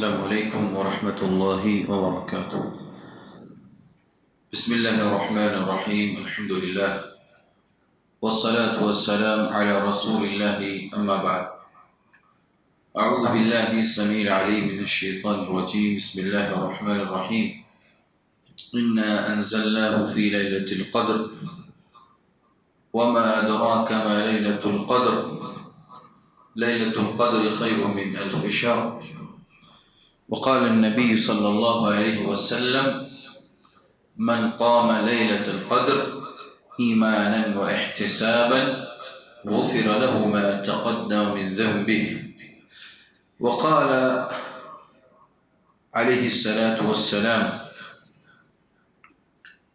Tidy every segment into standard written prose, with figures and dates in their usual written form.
السلام عليكم ورحمة الله وبركاته. بسم الله الرحمن الرحيم. الحمد لله والصلاة والسلام على رسول الله. أما بعد، أعوذ بالله السميع العليم من الشيطان الرجيم. بسم الله الرحمن الرحيم. إنا أنزلناه في ليلة القدر وما أدراك ما ليلة القدر. ليلة القدر خير من ألف شهر. وقال النبي صلى الله عليه وسلم: من قام ليلة القدر إيمانا واحتسابا غفر له ما تقدم من ذنبه. وقال عليه الصلاة والسلام: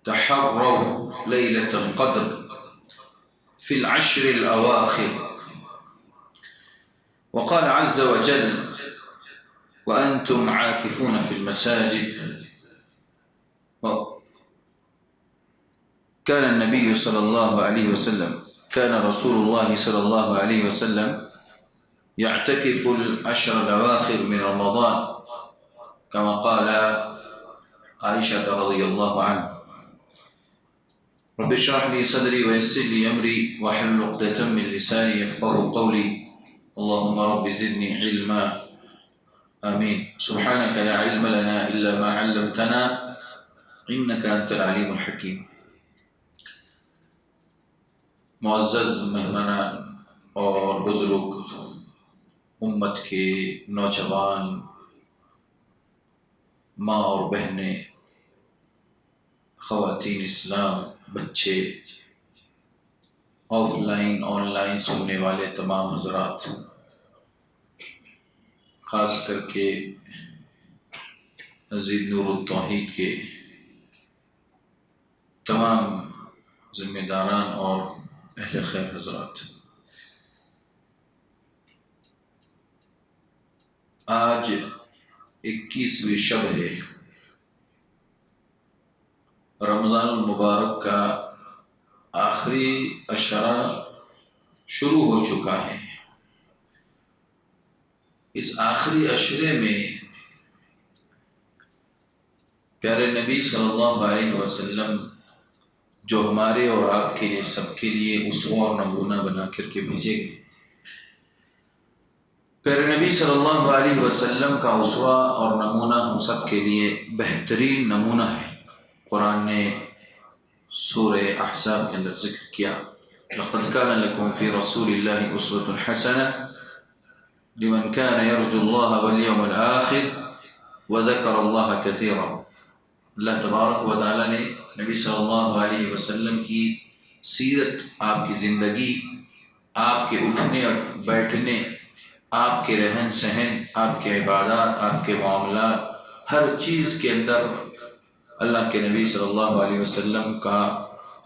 تحروا ليلة القدر في العشر الأواخر. وقال عز وجل: وأنتم عاكفون في المساجد. كان النبي صلى الله عليه وسلم كان رسول الله صلى الله عليه وسلم يعتكف العشر الأواخر من رمضان كما قال عائشة رضي الله عنها: رب اشرح لي صدري ويسر لي أمري واحلل عقدة من لساني يفقهوا قولي. اللهم رب زدني علما. آمين. سبحانك لا علم لنا إلا ما علمتنا إنك أنت العليم الحكيم. معزز مہمانان اور بزرگ، امت کے نوجوان ماں اور بہنیں، خواتین اسلام، بچے، آف لائن آن لائن سننے والے تمام حضرات، خاص کر کے عزیز نور التوحید کے تمام ذمہ داران اور اہل خیر حضرات، آج 21ویں شب ہے، رمضان المبارک کا آخری عشرہ شروع ہو چکا ہے۔ اس آخری عشرے میں پیارے نبی صلی اللہ علیہ وسلم جو ہمارے اور آپ کے لیے، سب کے لیے اسوہ اور نمونہ بنا کر کے بھیجے گئے، پیارے نبی صلی اللہ علیہ وسلم کا اسوہ اور نمونہ ہم سب کے لیے بہترین نمونہ ہے۔ قرآن نے سورہ احزاب کے اندر ذکر کیا: لَقَدْ كَانَ لَكُمْ فِي رَسُولِ اللَّهِ أُسْوَةٌ حَسَنَةٌ لِمَنْ كَانَ يَرْجُو اللَّهَ وَالْيَوْمَ الْآخِرَ وَذَكَرَ اللَّهَ كَثِيرًا۔ اللہ تبارک و تعالیٰ نے نبی صلی اللہ علیہ وسلم کی سیرت، آپ کی زندگی، آپ کے اٹھنے اور بیٹھنے، آپ کے رہن سہن، آپ کے عبادات، آپ کے معاملات، ہر چیز کے اندر اللہ کے نبی صلی اللہ علیہ وسلم کا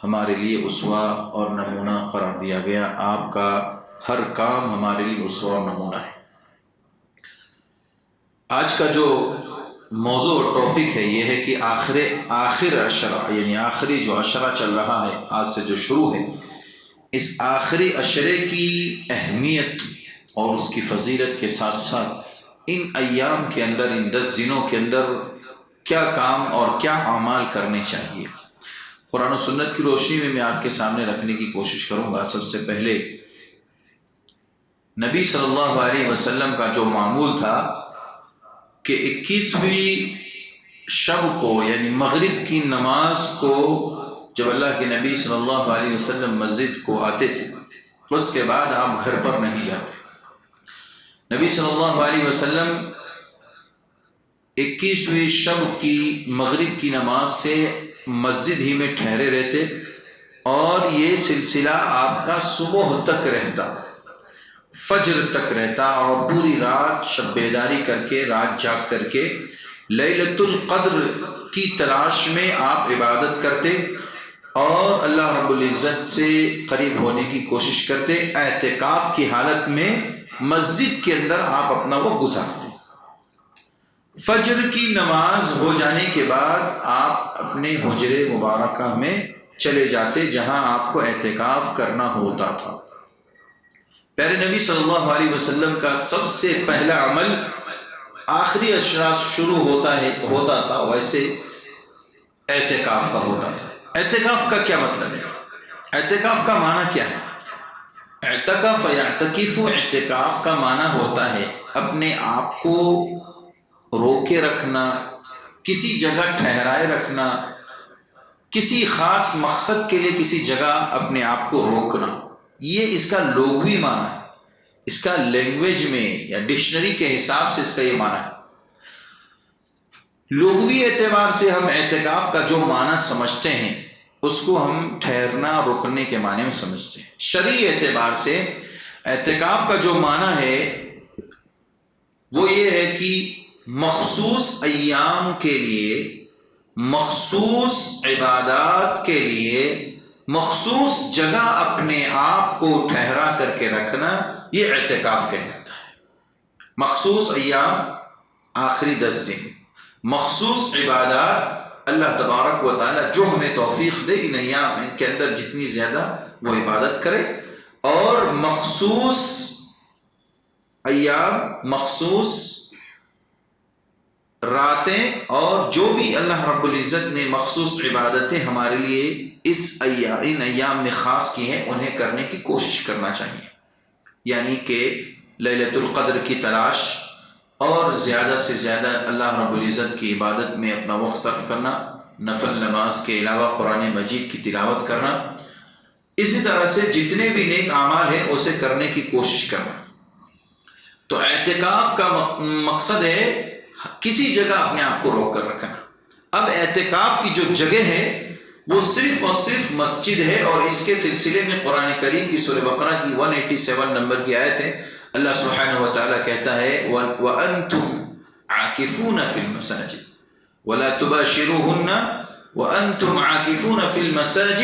ہمارے لیے اسوہ اور نمونہ قرار دیا گیا۔ آپ کا ہر کام ہمارے لیے اسوہ اور نمونہ ہے۔ آج کا جو موضوع اور ٹاپک ہے یہ ہے کہ آخر عشرہ، یعنی آخری جو عشرہ چل رہا ہے، آج سے جو شروع ہے، اس آخری عشرے کی اہمیت اور اس کی فضیلت کے ساتھ ساتھ ان ایام کے اندر، ان 10 دنوں کے اندر کیا کام اور کیا اعمال کرنے چاہیے، قرآن و سنت کی روشنی میں آپ کے سامنے رکھنے کی کوشش کروں گا۔ سب سے پہلے نبی صلی اللہ علیہ وسلم کا جو معمول تھا کہ 21ویں شب کو، یعنی مغرب کی نماز کو، جب اللہ کے نبی صلی اللہ علیہ وسلم مسجد کو آتے تھے، اس کے بعد آپ گھر پر نہیں جاتے۔ نبی صلی اللہ علیہ وسلم 21ویں شب کی مغرب کی نماز سے مسجد ہی میں ٹھہرے رہتے، اور یہ سلسلہ آپ کا صبح تک رہتا، فجر تک رہتا، اور پوری رات شب بیداری کر کے، رات جاگ کر کے لیلۃ القدر کی تلاش میں آپ عبادت کرتے اور اللہ رب العزت سے قریب ہونے کی کوشش کرتے۔ اعتکاف کی حالت میں مسجد کے اندر آپ اپنا وقت گزارتے۔ فجر کی نماز ہو جانے کے بعد آپ اپنے حجرے مبارکہ میں چلے جاتے جہاں آپ کو اعتکاف کرنا ہوتا تھا۔ پیارے نبی صلی اللہ علیہ وسلم کا سب سے پہلا عمل آخری اشراط شروع ہوتا تھا ویسے اعتکاف کا ہوتا تھا۔ اعتکاف کا کیا مطلب ہے؟ اعتکاف کا معنی کیا ہے؟ اعتکاف یعتکف، اعتکاف کا معنی ہوتا ہے اپنے آپ کو روکے رکھنا، کسی جگہ ٹھہرائے رکھنا، کسی خاص مقصد کے لیے کسی جگہ اپنے آپ کو روکنا۔ یہ اس کا لغوی معنی ہے، اس کا لینگویج میں یا ڈکشنری کے حساب سے اس کا یہ معنی ہے۔ لغوی اعتبار سے ہم اعتکاف کا جو معنی سمجھتے ہیں اس کو ہم ٹھہرنا، رکنے کے معنی میں سمجھتے ہیں۔ شرعی اعتبار سے اعتکاف کا جو معنی ہے وہ یہ ہے کہ مخصوص ایام کے لیے، مخصوص عبادات کے لیے مخصوص جگہ اپنے آپ کو ٹھہرا کر کے رکھنا، یہ اعتکاف کہلاتا ہے۔ مخصوص ایام، آخری 10 دن، مخصوص عبادات، اللہ تبارک و تعالی جو ہمیں توفیق دے ان ایام، ان کے اندر جتنی زیادہ وہ عبادت کرے، اور مخصوص ایام، مخصوص راتیں، اور جو بھی اللہ رب العزت نے مخصوص عبادتیں ہمارے لیے ان ایام میں خاص کی ہیں انہیں کرنے کی کوشش کرنا چاہیے۔ یعنی کہ لیلۃ القدر کی تلاش اور زیادہ سے زیادہ اللہ رب العزت کی عبادت میں اپنا وقت صرف کرنا، نفل نماز کے علاوہ قرآن مجید کی تلاوت کرنا، اسی طرح سے جتنے بھی نیک اعمال ہیں اسے کرنے کی کوشش کرنا۔ تو اعتکاف کا مقصد ہے کسی جگہ اپنے آپ کو روک کر رکھنا۔ اب اعتکاف کی جو جگہ ہے وہ صرف اور صرف مسجد ہے، اور اس کے سلسلے میں قرآن کریم کی سورہ بقرہ کی 187 نمبر کی آیت ہے۔ اللہ سبحانہ و تعالیٰ کہتا ہے وَأَنْتُمْ عَاكِفُونَ فِي الْمَسَاجِدِ وَلَا تُبَاشِرُوهُنَّ وَأَنْتُمْ عَاكِفُونَ فِي الْمَسَاجِدِ،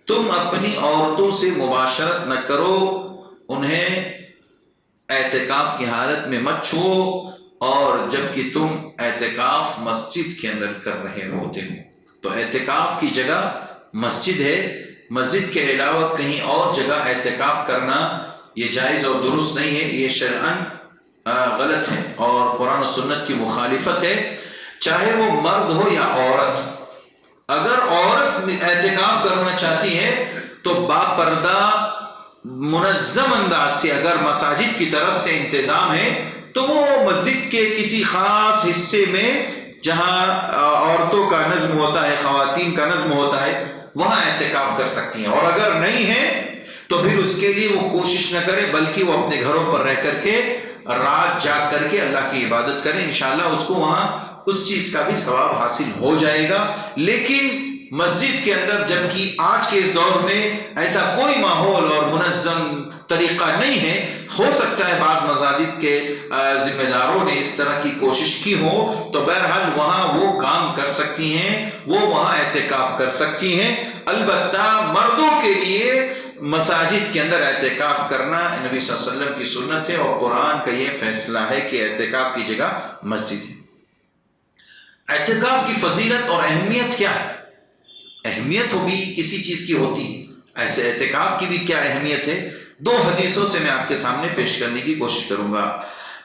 تم اپنی عورتوں سے مباشرت نہ کرو، انہیں اعتکاف کی حالت میں مت چھو، اور جبکہ تم اعتکاف مسجد کے اندر کر رہے ہوتے ہو۔ تو اعتکاف کی جگہ مسجد ہے، مسجد کے علاوہ کہیں اور جگہ اعتکاف کرنا یہ جائز اور درست نہیں ہے، یہ شرعاً غلط ہے اور قرآن و سنت کی مخالفت ہے، چاہے وہ مرد ہو یا عورت۔ اگر عورت اعتکاف کرنا چاہتی ہے تو باپردہ منظم انداز سے، اگر مساجد کی طرف سے انتظام ہے تو وہ مسجد کے کسی خاص حصے میں جہاں عورتوں کا نظم ہوتا ہے، خواتین کا نظم ہوتا ہے، وہاں اعتکاف کر سکتی ہیں۔ اور اگر نہیں ہے تو پھر اس کے لیے وہ کوشش نہ کرے، بلکہ وہ اپنے گھروں پر رہ کر کے رات جاگ کر کے اللہ کی عبادت کرے، انشاءاللہ اس کو وہاں اس چیز کا بھی ثواب حاصل ہو جائے گا۔ لیکن مسجد کے اندر، جبکہ آج کے اس دور میں ایسا کوئی ماحول اور منظم طریقہ نہیں ہے، ہو سکتا ہے بعض مساجد کے ذمہ داروں نے اس طرح کی کوشش کی ہو، تو بہرحال وہاں وہ کام کر سکتی ہیں، وہ وہاں اعتکاف کر سکتی ہیں۔ البتہ مردوں کے لیے مساجد کے اندر اعتکاف کرنا نبی صلی اللہ علیہ وسلم کی سنت ہے، اور قرآن کا یہ فیصلہ ہے کہ اعتکاف کی جگہ مسجد ہے۔ اعتکاف کی فضیلت اور اہمیت کیا ہے؟ اہمیت ہو بھی کسی چیز کی ہوتی ہے، ایسے اعتکاف کی بھی کیا اہمیت ہے؟ 2 حدیثوں سے میں آپ کے سامنے پیش کرنے کی کوشش کروں گا۔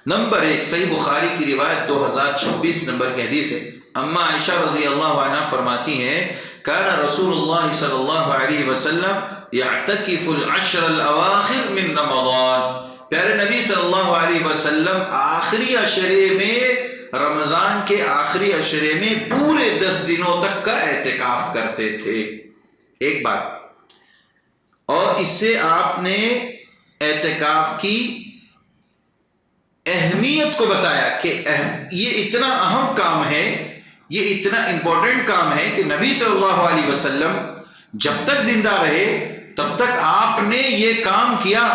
نمبر 1، صحیح بخاری کی روایت 2026 نمبر کی حدیث ہے۔ اما عائشہ رضی اللہ عنہ فرماتی ہیں کان رسول اللہ صلی اللہ علیہ وسلم یعتکف العشر الاواخر من رمضان، پیارے نبی صلی اللہ علیہ وسلم آخری عشرے میں، رمضان کے آخری عشرے میں پورے 10 دنوں تک کا اعتکاف کرتے تھے۔ ایک بات، اور اس سے آپ نے اعتکاف کی اہمیت کو بتایا کہ یہ اتنا اہم کام ہے، یہ اتنا امپورٹنٹ کام ہے کہ نبی صلی اللہ علیہ وسلم جب تک زندہ رہے تب تک آپ نے یہ کام کیا۔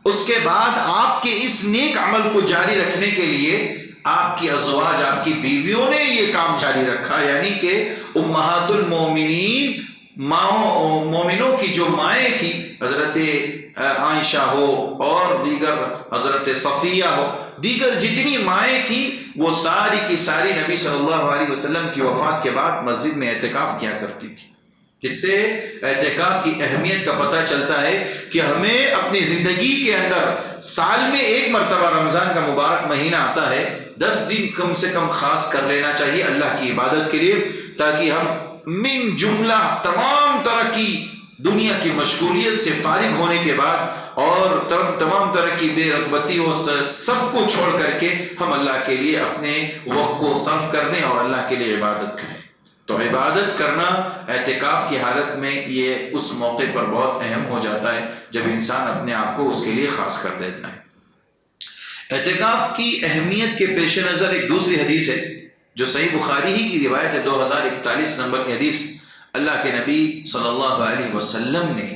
اس کے بعد آپ کے اس نیک عمل کو جاری رکھنے کے لیے آپ کی ازواج، آپ کی بیویوں نے یہ کام جاری رکھا، یعنی کہ امہات المومنین، مومنوں کی جو مائیں تھی، حضرت عائشہ ہو اور دیگر حضرت صفیہ ہو، دیگر جتنی مائیں تھی، وہ ساری کی ساری نبی صلی اللہ علیہ وسلم کی وفات کے بعد مسجد میں اعتکاف کیا کرتی تھی۔ اس سے اعتکاف کی اہمیت کا پتہ چلتا ہے کہ ہمیں اپنی زندگی کے اندر سال میں ایک مرتبہ رمضان کا مبارک مہینہ آتا ہے، 10 دن کم سے کم خاص کر لینا چاہیے اللہ کی عبادت کے لیے، تاکہ ہم من جملہ تمام طرح کی دنیا کی مشغولیت سے فارغ ہونے کے بعد اور تمام طرح کی بے رغبتی اور سب کو چھوڑ کر کے ہم اللہ کے لیے اپنے وقت کو صرف کر دیں اور اللہ کے لیے عبادت کریں۔ تو عبادت کرنا اعتکاف کی حالت میں یہ اس موقع پر بہت اہم ہو جاتا ہے جب انسان اپنے آپ کو اس کے لیے خاص کر دیتا ہے۔ اعتکاف کی اہمیت کے پیش نظر ایک دوسری حدیث ہے جو صحیح بخاری ہی کی روایت ہے، 2041 نمبر کی حدیث۔ اللہ کے نبی صلی اللہ علیہ وسلم نے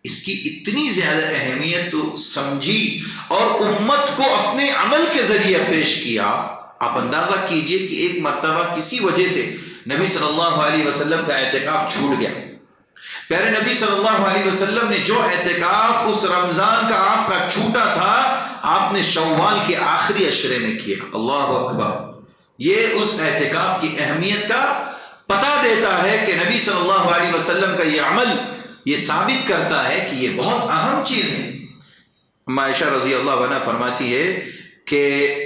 اس کی اتنی زیادہ اہمیت تو سمجھی اور امت کو اپنے عمل کے ذریعے پیش کیا۔ آپ اندازہ کیجئے کہ ایک مرتبہ کسی وجہ سے نبی صلی اللہ علیہ وسلم کا اعتکاف چھوٹ گیا۔ پیارے نبی صلی اللہ علیہ وسلم نے جو اعتکاف اس رمضان کا آپ کا چھوٹا تھا، آپ نے شوال کے آخری عشرے میں کیا۔ اللہ اکبر! یہ اس اعتکاف کی اہمیت کا پتہ دیتا ہے کہ نبی صلی اللہ علیہ وسلم کا یہ عمل یہ ثابت کرتا ہے کہ یہ بہت اہم چیز ہے۔ عائشہ رضی اللہ عنہ فرماتی ہے کہ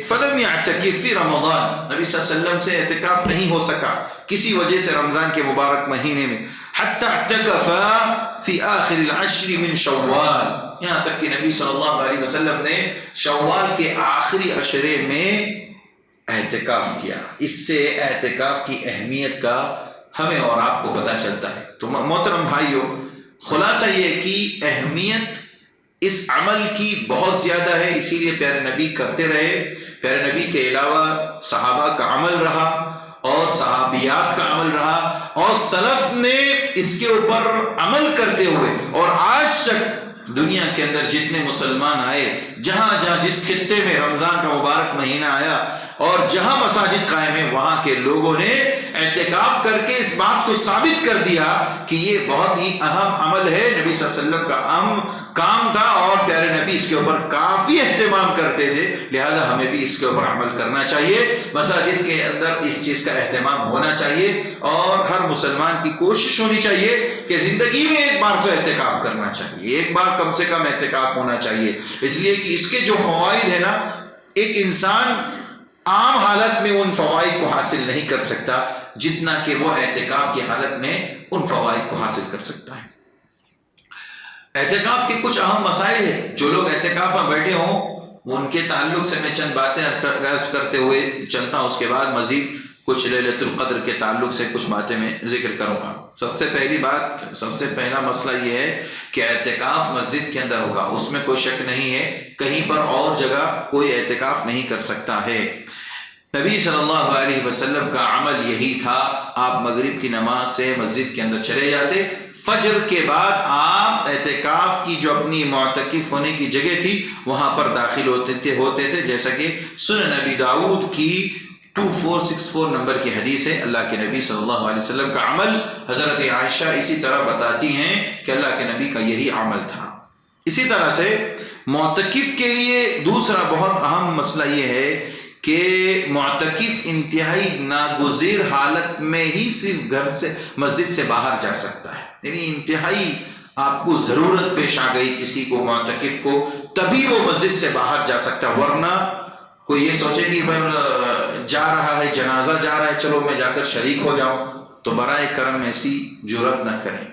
فلم یعتکف فی رمضان، نبی صلی اللہ علیہ وسلم سے اعتکاف نہیں ہو سکا کسی وجہ سے رمضان کے مبارک مہینے میں، حتی اعتکف فی آخر العشر من شوال، یہاں تک کہ نبی صلی اللہ علیہ وسلم نے شوال کے آخری عشرے میں اعتکاف کیا۔ اس سے اعتکاف کی اہمیت کا ہمیں اور آپ کو پتہ چلتا ہے۔ تو محترم بھائیوں، خلاصہ یہ کہ اہمیت اس عمل کی بہت زیادہ ہے، اسی لیے پیارے نبی کرتے رہے۔ پیارے نبی کے علاوہ صحابہ کا عمل رہا اور صحابیات کا عمل رہا اور سلف نے اس کے اوپر عمل کرتے ہوئے اور آج تک دنیا کے اندر جتنے مسلمان آئے، جہاں جہاں جس خطے میں رمضان کا مبارک مہینہ آیا اور جہاں مساجد قائم ہیں، وہاں کے لوگوں نے اعتکاف کر کے اس بات کو ثابت کر دیا کہ یہ بہت ہی اہم عمل ہے، نبی صلی اللہ علیہ وسلم کا اہم کام تھا اور پیارے نبی اس کے اوپر کافی اہتمام کرتے تھے، لہذا ہمیں بھی اس کے اوپر عمل کرنا چاہیے۔ مساجد کے اندر اس چیز کا اہتمام ہونا چاہیے اور ہر مسلمان کی کوشش ہونی چاہیے کہ زندگی میں ایک بار تو اعتکاف کرنا چاہیے، ایک بار کم سے کم اعتکاف ہونا چاہیے، اس لیے کہ اس کے جو فوائد ہیں نا، ایک انسان عام حالت میں ان فوائد کو حاصل نہیں کر سکتا جتنا کہ وہ اعتکاف کی حالت میں ان فوائد کو حاصل کر سکتا ہے۔ اعتکاف کے کچھ اہم مسائل ہیں، جو لوگ اعتکاف میں بیٹھے ہوں ان کے تعلق سے میں چند باتیں عرض کرتے ہوئے چلتا ہوں، اس کے بعد مزید کچھ لیلۃ القدر کے تعلق سے کچھ باتیں میں ذکر کروں گا۔ سب سے پہلا مسئلہ یہ ہے کہ اعتکاف مسجد کے اندر ہوگا، اس میں کوئی شک نہیں ہے، کہیں پر اور جگہ کوئی اعتکاف نہیں کر سکتا ہے۔ نبی صلی اللہ علیہ وسلم کا عمل یہی تھا، آپ مغرب کی نماز سے مسجد کے اندر چلے جاتے، فجر کے بعد آپ اعتکاف کی جو اپنی معتکف ہونے کی جگہ تھی وہاں پر داخل ہوتے تھے، جیسا کہ سنن نبی داؤد کی 2464 نمبر کی حدیث ہے۔ اللہ کے نبی صلی اللہ علیہ وسلم کا عمل حضرت عائشہ اسی طرح بتاتی ہیں کہ اللہ کے نبی کا یہی عمل تھا۔ اسی طرح سے معتکف کے لیے دوسرا بہت اہم مسئلہ یہ ہے کہ معتکف انتہائی ناگزیر حالت میں ہی صرف گھر سے مسجد سے باہر جا سکتا ہے، یعنی انتہائی آپ کو ضرورت پیش آ گئی کسی کو معتکف کو، تبھی وہ مسجد سے باہر جا سکتا ہے، ورنہ کوئی یہ سوچے کہ جا رہا ہے، جنازہ جا رہا ہے، چلو میں جا کر شریک ہو جاؤں، تو برائے کرم ایسی جرات نہ کریں۔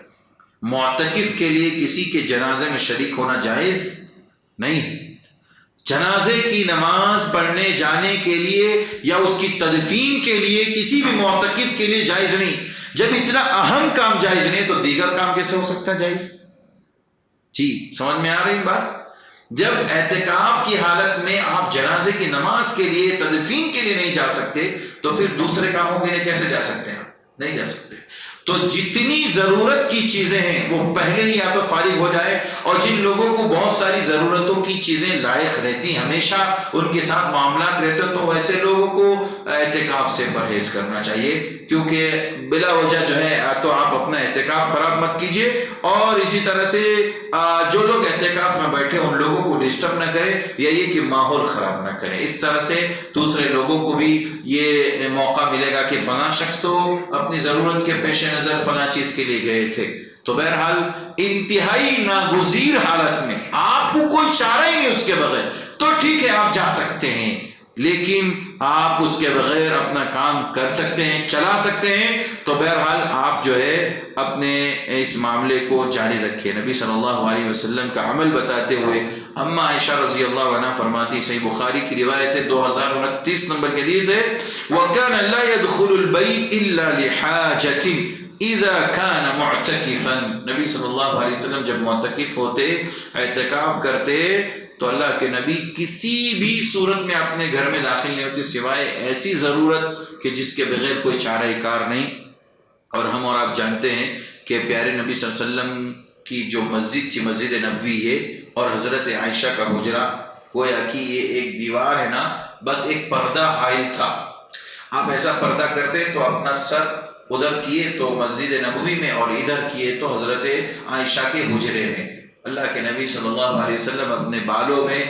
معتکف کے لیے کسی کے جنازے میں شریک ہونا جائز نہیں، جنازے کی نماز پڑھنے جانے کے لیے یا اس کی تدفین کے لیے کسی بھی معتکف کے لیے جائز نہیں۔ جب اتنا اہم کام جائز نہیں تو دیگر کام کیسے ہو سکتا ہے جائز؟ جی سمجھ میں آ رہی بات؟ جب اعتکاف کی حالت میں آپ جنازے کی نماز کے لیے، تدفین کے لیے نہیں جا سکتے تو پھر دوسرے کاموں کے لیے کیسے جا سکتے ہیں؟ نہیں جا سکتے۔ تو جتنی ضرورت کی چیزیں ہیں وہ پہلے ہی یا تو فارغ ہو جائے، اور جن لوگوں کو بہت ساری ضرورتوں کی چیزیں لائق رہتی، ہمیشہ ان کے ساتھ معاملات رہتے، تو ایسے لوگوں کو اعتکاف سے پرہیز کرنا چاہیے، کیونکہ بلا وجہ جو ہے تو آپ اپنا اعتکاف خراب مت کیجیے، اور اسی طرح سے جو لوگ اعتکاف میں بیٹھے ان لوگوں کو ڈسٹرب نہ کریں یا یہ کہ ماحول خراب نہ کریں، اس طرح سے دوسرے لوگوں کو بھی یہ موقع ملے گا کہ فلاں شخص تو اپنی ضرورت کے پیش نظر فلاں چیز کے لیے گئے تھے۔ تو بہرحال انتہائی ناگزیر حالت میں آپ کو کوئی چارہ ہی نہیں اس کے بغیر، تو ٹھیک ہے آپ جا سکتے ہیں، لیکن آپ اس کے بغیر اپنا کام کر سکتے ہیں، چلا سکتے ہیں، تو بہرحال آپ جو ہے اپنے اس معاملے کو جاری رکھیں۔ نبی صلی اللہ علیہ وسلم کا عمل بتاتے ہوئے اما عائشہ رضی اللہ عنہ فرماتی، صحیح بخاری کی روایت ہے، 2029 نمبر کی حدیث ہے، وَكَانَ لَا يَدْخُلُ الْبَيْتَ إِلَّا لِحَاجَةٍ اذا كان معتکفا، نبی صلی اللہ علیہ وسلم جب معتکف ہوتے، اعتکاف کرتے، تو اللہ کے نبی کسی بھی صورت میں اپنے گھر میں داخل نہیں ہوتے سوائے ایسی ضرورت کہ جس کے بغیر کوئی چارہ کار نہیں۔ اور ہم اور آپ جانتے ہیں کہ پیارے نبی صلی اللہ علیہ وسلم کی جو مسجد تھی، مسجد نبوی ہے، اور حضرت عائشہ کا حجرہ، گویا کہ یہ ایک دیوار ہے نا، بس ایک پردہ حائل تھا۔ آپ ایسا پردہ کرتے تو اپنا سر ادھر کیے تو مسجد نبوی میں، اور ادھر کیے تو حضرت عائشہ کے حجرے میں۔ اللہ کے نبی صلی اللہ علیہ وسلم اپنے بالوں میں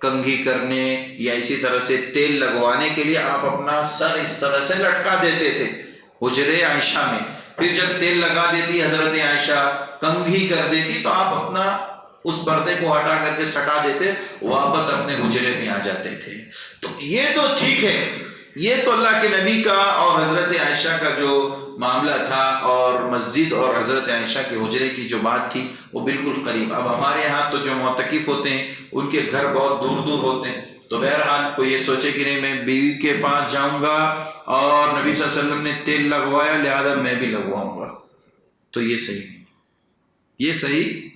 کنگھی کرنے یا اسی طرح سے تیل لگوانے کے لیے آپ اپنا سر اس طرح سے لٹکا دیتے تھے حجرے عائشہ میں۔ پھر جب تیل لگا دیتی حضرت عائشہ، کنگھی کر دیتی، تو آپ اپنا اس پردے کو ہٹا کر کے سٹا دیتے، واپس اپنے حجرے میں آ جاتے تھے۔ تو یہ تو ٹھیک ہے، یہ تو اللہ کے نبی کا اور حضرت عائشہ کا جو معاملہ تھا، اور مسجد اور حضرت عائشہ کے حجرے کی جو بات تھی وہ بالکل قریب۔ اب ہمارے ہاں تو جو معتکف ہوتے ہیں ان کے گھر بہت دور دور ہوتے ہیں، تو بہرحال کوئی یہ سوچے کہ نہیں میں بیوی کے پاس جاؤں گا اور نبی صلی اللہ علیہ وسلم نے تیل لگوایا لہذا میں بھی لگواؤں گا، تو یہ صحیح نہیں، یہ صحیح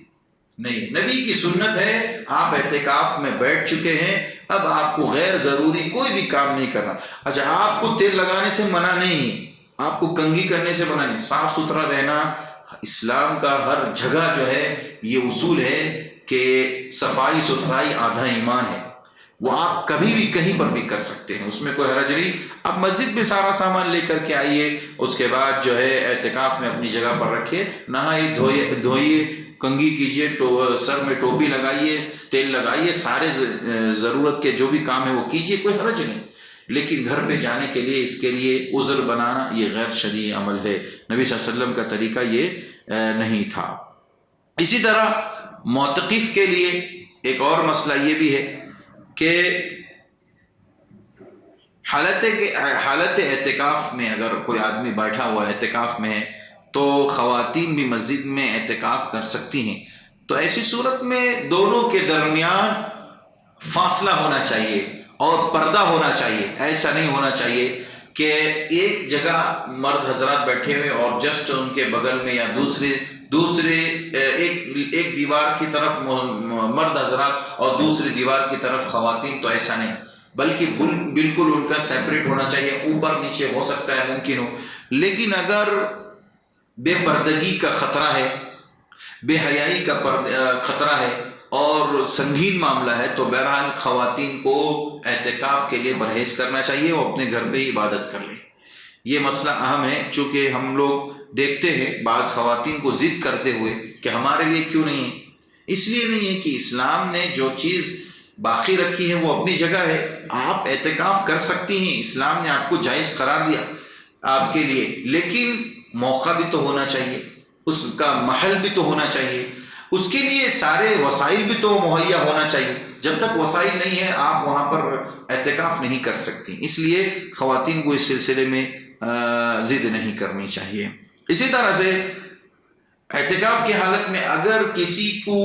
نہیں۔ نبی کی سنت ہے، آپ اعتکاف میں بیٹھ چکے ہیں، اب آپ کو غیر ضروری کوئی بھی کام نہیں کرنا۔ اچھا، آپ کو تیل لگانے سے منع نہیں ہے، آپ کو کنگھی کرنے سے منع نہیں، صاف ستھرا رہنا اسلام کا ہر جگہ جو ہے یہ اصول ہے کہ صفائی ستھرائی آدھا ایمان ہے، وہ آپ کبھی بھی کہیں پر بھی کر سکتے ہیں، اس میں کوئی حرج نہیں۔ آپ مسجد میں سارا سامان لے کر کے آئیے، اس کے بعد جو ہے اعتکاف میں اپنی جگہ پر رکھیے، نہائیے دھوئیے، کنگھی کیجیے، سر میں ٹوپی لگائیے، تیل لگائیے، سارے ضرورت کے جو بھی کام ہے وہ کیجیے، کوئی حرج نہیں۔ لیکن گھر پہ جانے کے لیے اس کے لیے عذر بنانا یہ غیر شرعی عمل ہے، نبی صلی اللہ علیہ وسلم کا طریقہ یہ نہیں تھا۔ اسی طرح معتکف کے لیے ایک اور مسئلہ یہ بھی ہے کہ حالت اعتکاف میں اگر کوئی آدمی بیٹھا ہوا اعتکاف میں ہے تو خواتین بھی مسجد میں اعتکاف کر سکتی ہیں، تو ایسی صورت میں دونوں کے درمیان فاصلہ ہونا چاہیے اور پردہ ہونا چاہیے۔ ایسا نہیں ہونا چاہیے کہ ایک جگہ مرد حضرات بیٹھے ہوئے اور جسٹ ان کے بغل میں یا دوسرے ایک دیوار کی طرف مرد حضرات اور دوسری دیوار کی طرف خواتین، تو ایسا نہیں، بلکہ بالکل ان کا سیپریٹ ہونا چاہیے، اوپر نیچے ہو سکتا ہے ممکن ہو، لیکن اگر بے پردگی کا خطرہ ہے، بے حیائی کا خطرہ ہے اور سنگین معاملہ ہے تو بہرحال خواتین کو اعتکاف کے لیے پرہیز کرنا چاہیے، وہ اپنے گھر پہ ہی عبادت کر لیں۔ یہ مسئلہ اہم ہے، چونکہ ہم لوگ دیکھتے ہیں بعض خواتین کو ضد کرتے ہوئے کہ ہمارے لیے کیوں نہیں ہے، اس لیے نہیں ہے کہ اسلام نے جو چیز باقی رکھی ہے وہ اپنی جگہ ہے، آپ اعتکاف کر سکتی ہیں، اسلام نے آپ کو جائز قرار دیا آپ کے لیے، لیکن موقع بھی تو ہونا چاہیے، اس کا محل بھی تو ہونا چاہیے، اس کے لیے سارے وسائل بھی تو مہیا ہونا چاہیے۔ جب تک وسائل نہیں ہے آپ وہاں پر اعتکاف نہیں کر سکتی، اس لیے خواتین کو اس سلسلے میں ضد نہیں کرنی چاہیے۔ اسی طرح سے اعتکاف کی حالت میں اگر کسی کو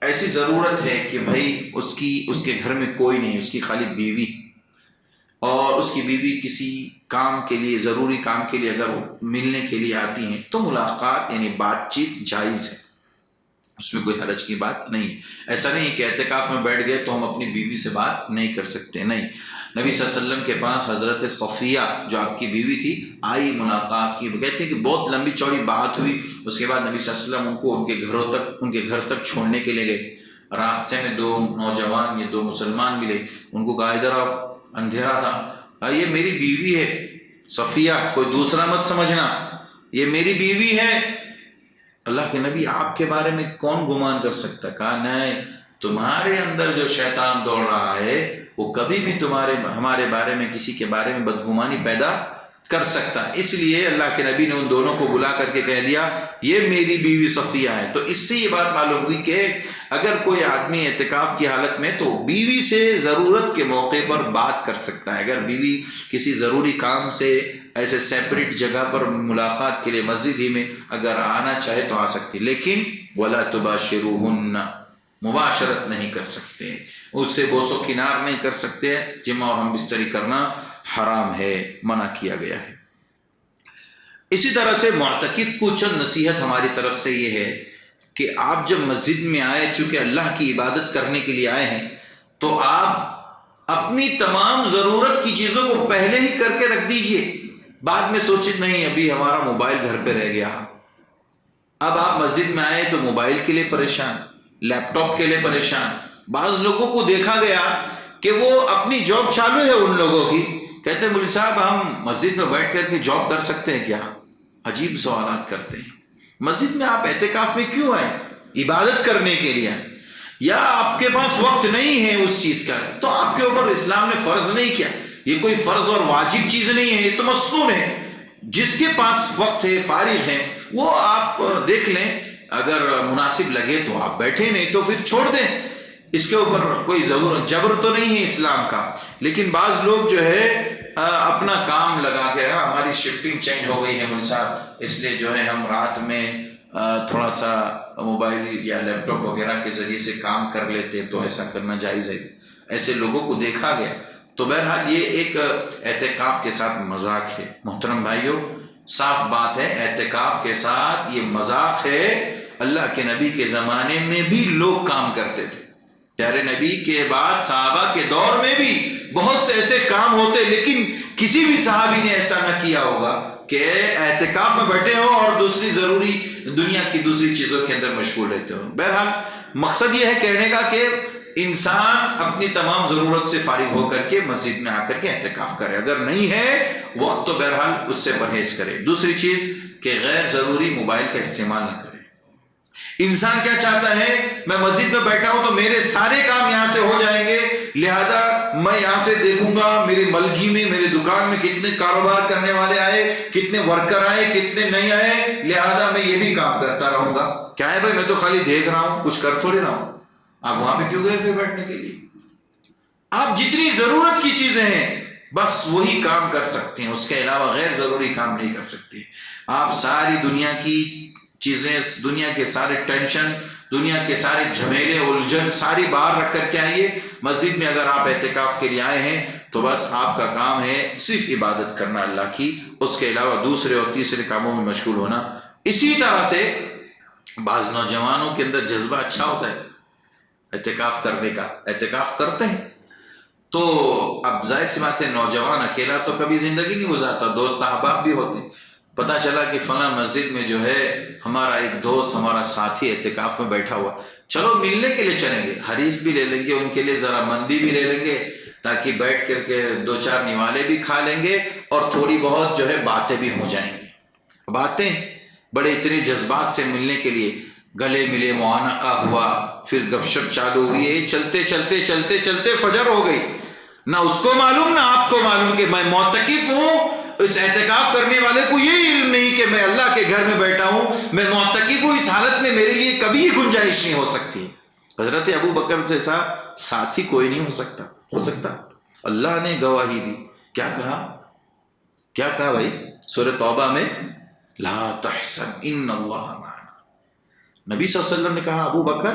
ایسی ضرورت ہے کہ بھائی اس کے گھر میں کوئی نہیں، اس کی خالی بیوی، اور اس کی بیوی کسی کام کے لیے، ضروری کام کے لیے اگر ملنے کے لیے آتی ہیں تو ملاقات یعنی بات چیت جائز ہے، اس میں کوئی حرج کی بات نہیں۔ ایسا نہیں کہ اعتکاف میں بیٹھ گئے تو ہم اپنی بیوی سے بات نہیں کر سکتے، نہیں۔ نبی صلی اللہ علیہ وسلم کے پاس حضرت صفیہ جو آپ کی بیوی تھی آئی، ملاقات کی، وہ کہتے ہیں کہ بہت لمبی چوڑی بات ہوئی، اس کے بعد نبی صلی اللہ علیہ وسلم ان کو ان کے گھر تک چھوڑنے کے لیے گئے، راستے میں دو نوجوان یہ دو مسلمان ملے، ان کو کہا ادھر آپ، اندھیرا تھا، یہ میری بیوی ہے صفیہ، کوئی دوسرا مت سمجھنا، یہ میری بیوی ہے۔ اللہ کے نبی آپ کے بارے میں کون گمان کر سکتا؟ کہا نہیں، تمہارے اندر جو شیطان دوڑ رہا ہے وہ کبھی بھی ہمارے بارے میں کسی کے بارے میں بدگمانی پیدا کر سکتا. اس لیے اللہ کے نبی نے ان دونوں کو بلا کر کے کہہ دیا یہ میری بیوی صفیہ ہے. تو اس سے یہ بات معلوم ہوئی کہ اگر کوئی آدمی اعتکاف کی حالت میں تو بیوی سے ضرورت کے موقع پر بات کر سکتا ہے. اگر بیوی کسی ضروری کام سے ایسے سیپریٹ جگہ پر ملاقات کے لیے مسجد ہی میں اگر آنا چاہے تو آ سکتی, لیکن وَلَا تُبَاشِرُوهُنَّ مباشرت نہیں کر سکتے, اس سے بوس و کنار نہیں کر سکتے. جمع اور ہم بستری کرنا حرام ہے, منع کیا گیا ہے. اسی طرح سے معتکف کو چند نصیحت ہماری طرف سے یہ ہے کہ آپ جب مسجد میں آئے, چونکہ اللہ کی عبادت کرنے کے لیے آئے ہیں, تو آپ اپنی تمام ضرورت کی چیزوں کو پہلے ہی کر کے رکھ دیجئے. بعد میں سوچیں نہیں ابھی ہمارا موبائل گھر پہ رہ گیا. اب آپ مسجد میں آئے تو موبائل کے لیے پریشان, لیپ ٹاپ کے لیے پریشان. بعض لوگوں کو دیکھا گیا کہ وہ اپنی جاب چالو ہے ان لوگوں کی, کہتے ہیں مولوی صاحب ہم مسجد میں بیٹھ کر کے جاب کر سکتے ہیں کیا؟ عجیب سوالات کرتے ہیں. مسجد میں آپ اعتکاف میں کیوں آئے؟ عبادت کرنے کے لیے. یا آپ کے پاس وقت نہیں ہے اس چیز کا, تو آپ کے اوپر اسلام نے فرض نہیں کیا. یہ کوئی فرض اور واجب چیز نہیں ہے, یہ تو مصنون ہے. جس کے پاس وقت ہے, فارغ ہے, وہ آپ دیکھ لیں, اگر مناسب لگے تو آپ بیٹھے, نہیں تو پھر چھوڑ دیں. اس کے اوپر کوئی ضرورت جبر تو نہیں ہے اسلام کا. لیکن بعض لوگ جو ہے اپنا کام لگا کے, ہماری شفٹنگ چینج ہو گئی ہے مول صاحب, اس لیے جو ہے ہم رات میں تھوڑا سا موبائل یا لیپ ٹاپ وغیرہ کے ذریعے سے کام کر لیتے, تو ایسا کرنا جائز ہے. ایسے لوگوں کو دیکھا گیا. تو بہرحال یہ ایک اعتکاف کے ساتھ مذاق ہے. محترم بھائیوں, صاف بات ہے اعتکاف کے ساتھ یہ مذاق ہے. اللہ کے نبی کے زمانے میں بھی لوگ کام کرتے تھے. پیارے نبی کے بعد صحابہ کے دور میں بھی بہت سے ایسے کام ہوتے, لیکن کسی بھی صحابی نے ایسا نہ کیا ہوگا کہ اعتکاف میں بیٹھے ہو اور دوسری ضروری دنیا کی دوسری چیزوں کے اندر مشغول رہتے ہو. بہرحال مقصد یہ ہے کہنے کا کہ انسان اپنی تمام ضرورت سے فارغ ہو کر کے مسجد میں آ کر کے اعتکاف کرے. اگر نہیں ہے وقت تو بہرحال اس سے پرہیز کرے. دوسری چیز کہ غیر ضروری موبائل کا استعمال نہ کرے. انسان کیا چاہتا ہے, میں مسجد میں بیٹھا ہوں تو میرے سارے کام یہاں سے ہو جائیں گے, لہذا میں یہاں سے دیکھوں گا میری ملگی میں, میری دکان میں کتنے کاروبار کرنے والے آئے, کتنے ورکر آئے, کتنے نہیں آئے, لہذا میں یہ بھی کام کرتا رہوں گا. کیا ہے بھائی, میں تو خالی دیکھ رہا ہوں, کچھ کر تھوڑی رہا ہوں. آپ وہاں پہ کیوں گئے تھے بیٹھنے کے لیے؟ آپ جتنی ضرورت کی چیزیں ہیں بس وہی کام کر سکتے ہیں, اس کے علاوہ غیر ضروری کام نہیں کر سکتے. آپ ساری دنیا کی چیزیں, دنیا کے سارے ٹینشن, دنیا کے سارے جھمیلے الجھن ساری باہر رکھ کر کے آئیے. مسجد میں اگر آپ اعتکاف کے لیے آئے ہیں تو بس آپ کا کام ہے صرف عبادت کرنا اللہ کی, اس کے علاوہ دوسرے اور تیسرے کاموں میں مشغول ہونا. اسی طرح سے بعض نوجوانوں کے اندر جذبہ اچھا ہوتا ہے اعتکاف کرنے کا, اعتکاف کرتے ہیں. تو اب ظاہر سی بات ہے نوجوان اکیلا تو کبھی زندگی نہیں گزارتا, دوست احباب بھی ہوتے ہیں. پتا چلا کہ فلاں مسجد میں جو ہے ہمارا ایک دوست, ہمارا ساتھی اعتکاف میں بیٹھا ہوا, چلو ملنے کے لیے چلیں گے, حدیث بھی لے لیں گے, ان کے لیے ذرا مندی بھی لے لیں گے, تاکہ بیٹھ کر کے دو چار نوالے بھی کھا لیں گے اور تھوڑی بہت جو ہے باتیں بھی ہو جائیں گی. باتیں بڑے اتنے جذبات سے ملنے کے لیے گلے ملے, معانقہ ہوا, پھر گپ شپ چالو ہوئی, چلتے چلتے چلتے چلتے فجر ہو گئی. نہ اس کو معلوم نہ آپ کو معلوم کہ میں معتکف ہوں. اس اعتکاف کرنے والے کو یہ علم نہیں کہ میں اللہ کے گھر میں بیٹھا ہوں, میں معتکف ہوں. اس حالت میں میرے لیے کبھی گنجائش نہیں ہو سکتی. حضرت ابو بکر جیسا ساتھی کوئی نہیں ہو سکتا. اللہ نے گواہی دی. کیا کہا بھائی سورہ توبہ میں, لا تحزن ان اللہ معنا. نبی صلی اللہ علیہ وسلم نے کہا ابو بکر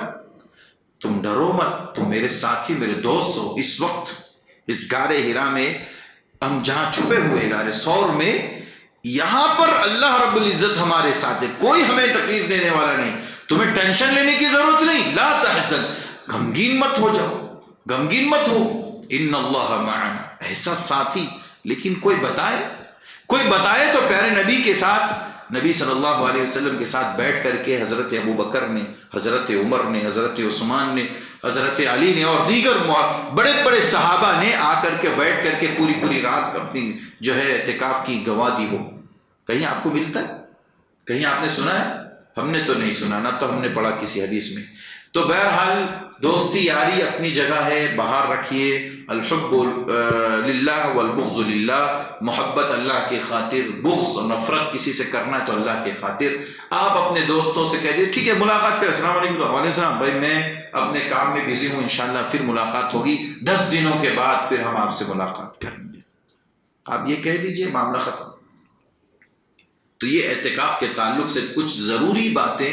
تم ڈرو مت, تم میرے ساتھی میرے دوست ہو. اس وقت اس غار حرا میں ہم جہاں چھپے ہوئے غار ثور میں, یہاں پر اللہ رب العزت ہمارے ساتھ ہے, کوئی ہمیں تکلیف دینے والا نہیں, تمہیں ٹینشن لینے کی ضرورت نہیں. لا تحزن, غمگین مت ہو جاؤ, غمگین مت ہو. ان اللہ معنا, ایسا ساتھی. لیکن کوئی بتائے تو پیارے نبی کے ساتھ, نبی صلی اللہ علیہ وسلم کے ساتھ بیٹھ کر کے حضرت ابو بکر نے, حضرت عمر نے, حضرت عثمان نے, حضرت علی نے اور دیگر بڑے بڑے صحابہ نے آ کر کے بیٹھ کر کے پوری رات اپنی جو ہے اعتکاف کی گواہ دی ہو. کہیں آپ کو ملتا ہے؟ کہیں آپ نے سنا ہے؟ ہم نے تو نہیں سنا, نہ تو ہم نے پڑھا کسی حدیث میں. تو بہرحال دوستی یاری اپنی جگہ ہے، باہر رکھیے. الحب للہ والبغض للہ، محبت اللہ کی خاطر، بغض اور نفرت کسی سے کرنا ہے تو اللہ کی خاطر. آپ اپنے دوستوں سے کہہ دیے ٹھیک ہے ملاقات کریں، السلام علیکم، وعلیکم السلام، بھائی میں اپنے کام میں بزی ہوں، انشاءاللہ پھر ملاقات ہوگی 10 دنوں کے بعد، پھر ہم آپ سے ملاقات کریں گے. آپ یہ کہہ دیجئے، معاملہ ختم. تو یہ اعتکاف کے تعلق سے کچھ ضروری باتیں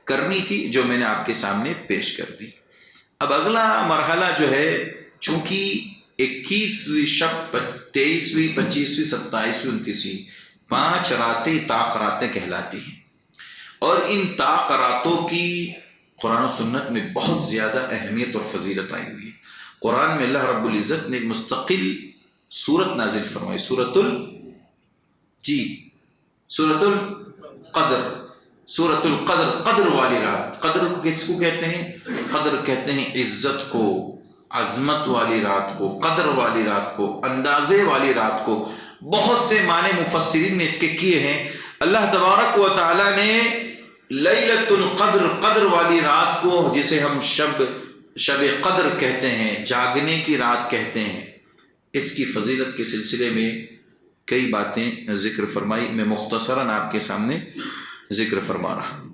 کرنی تھی جو میں نے آپ کے سامنے پیش کر دی. اب اگلا مرحلہ جو ہے، چونکہ 21ویں شب، 23ویں، 25ویں، 27ویں، 29ویں 5 راتیں طاق راتیں کہلاتی ہیں. اور ان طاق راتوں کی قرآن و سنت میں بہت زیادہ اہمیت اور فضیلت آئی ہوئی ہے. قرآن میں اللہ رب العزت نے مستقل سورت نازل فرمائی، سورت القدر. سورت القدر، قدر والی رات. قدر کو کس کو کہتے ہیں؟ قدر کہتے ہیں عزت کو، عظمت والی رات کو، قدر والی رات کو، اندازے والی رات کو. بہت سے معنی مفسرین نے اس کے کیے ہیں. اللہ تبارک و تعالی نے لیلۃ القدر، قدر والی رات کو، جسے ہم شب قدر کہتے ہیں، جاگنے کی رات کہتے ہیں، اس کی فضیلت کے سلسلے میں کئی باتیں ذکر فرمائی. میں مختصراً آپ کے سامنے ذکر فرما رہا ہوں.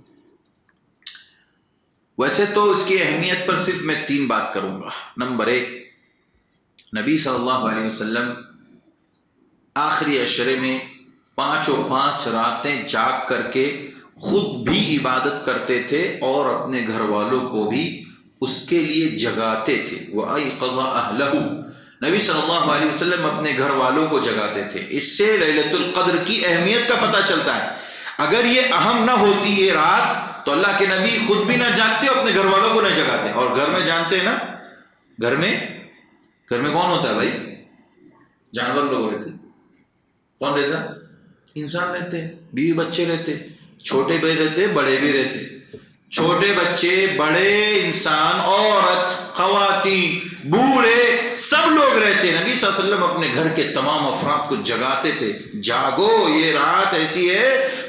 ویسے تو اس کی اہمیت پر صرف میں 3 بات کروں گا. نمبر 1، نبی صلی اللہ علیہ وسلم آخری عشرے میں 5 راتیں جاگ کر کے خود بھی عبادت کرتے تھے اور اپنے گھر والوں کو بھی اس کے لیے جگاتے تھے. وَأَيْقَظَ أَهْلَهُ، نبی صلی اللہ علیہ وسلم اپنے گھر والوں کو جگاتے تھے. اس سے لیلۃ القدر کی اہمیت کا پتہ چلتا ہے. اگر یہ اہم نہ ہوتی یہ رات تو اللہ کے نبی خود بھی نہ جاگتے اور اپنے گھر والوں کو نہ جگاتے. اور گھر میں جانتے ہیں نا، گھر میں کون ہوتا ہے بھائی؟ جانور لوگ رہتے. کون رہتا؟ انسان رہتے، بیوی بچے رہتے، چھوٹے بھی رہتے، بڑے بھی رہتے. چھوٹے بچے، بڑے، انسان، عورت، خواتین، بوڑھے، سب لوگ رہتے. نبی صلی اللہ علیہ وسلم اپنے گھر کے تمام افراد کو جگاتے تھے. جاگو، یہ رات ایسی ہے،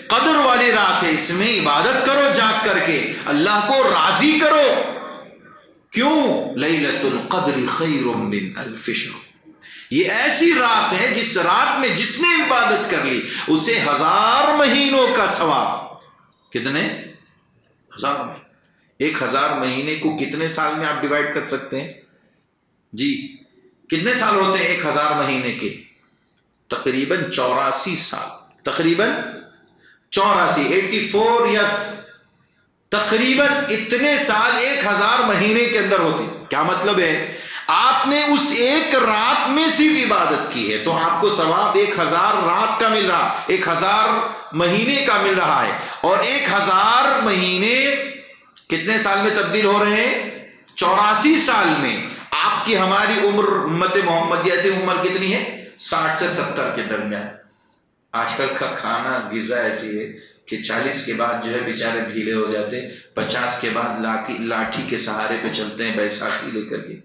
قدر والی رات ہے، اس میں عبادت کرو، جاگ کر کے اللہ کو راضی کرو. کیوں؟ لیلۃ القدر خیر من الف شہر، یہ ایسی رات ہے جس رات میں جس نے عبادت کر لی اسے 1000 مہینوں کا ثواب. کتنے؟ 1000 مہینے. 1000 مہینے کو کتنے سال میں آپ ڈیوائیڈ کر سکتے ہیں جی؟ کتنے سال ہوتے ہیں 1000 مہینے کے؟ تقریباً 84 سال. تقریباً 84، 84 ایئرس. تقریباً اتنے سال 1000 مہینے کے اندر ہوتے. کیا مطلب ہے؟ آپ نے اس ایک رات میں صرف عبادت کی ہے تو آپ کو ثواب 1000 رات کا مل رہا، 1000 مہینے کا مل رہا ہے. اور 1000 مہینے کتنے سال میں تبدیل ہو رہے ہیں؟ 84 سال میں. آپ کی ہماری عمر، امت محمدیہ کی عمر کتنی ہے؟ 60 سے 70 کے درمیان. آج کل کا کھانا غذا ایسی ہے کہ 40 کے بعد جو ہے بیچارے ڈھیلے ہو جاتے، 50 کے بعد لاٹھی کے سہارے پہ چلتے ہیں بیساکھی لے کر کے،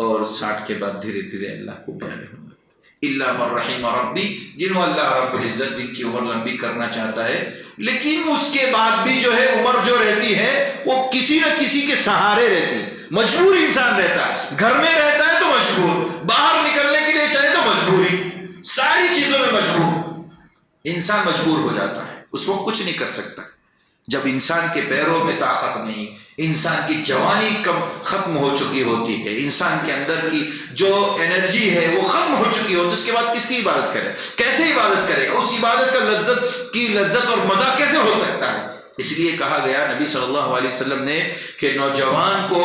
اور 60 کے بعد دھیرے دھیرے اللہ کو پیارے ہوں گے. الا من رحم ربی، جنہوں اللہ رب العزت جن کی عمر لمبی کرنا چاہتا ہے. لیکن اس کے بعد بھی جو ہے عمر جو رہتی ہے وہ کسی نہ کسی کے سہارے رہتی ہے. مجبور انسان رہتا ہے، گھر میں رہتا ہے تو مجبور، باہر نکلنے کے لیے چاہے تو مجبوری، ساری چیزوں میں مجبور. انسان مجبور ہو جاتا ہے، اس وقت کچھ نہیں کر سکتا. جب انسان کے پیروں میں طاقت نہیں، انسان کی جوانی کم ختم ہو چکی ہوتی ہے، انسان کے اندر کی جو انرجی ہے وہ ختم ہو چکی ہوتی ہے، اس کے بعد کس کی عبادت کرے؟ کیسے عبادت کرے گا؟ اس عبادت کا لذت اور مزہ کیسے ہو سکتا ہے؟ اس لیے کہا گیا نبی صلی اللہ علیہ وسلم نے کہ نوجوان کو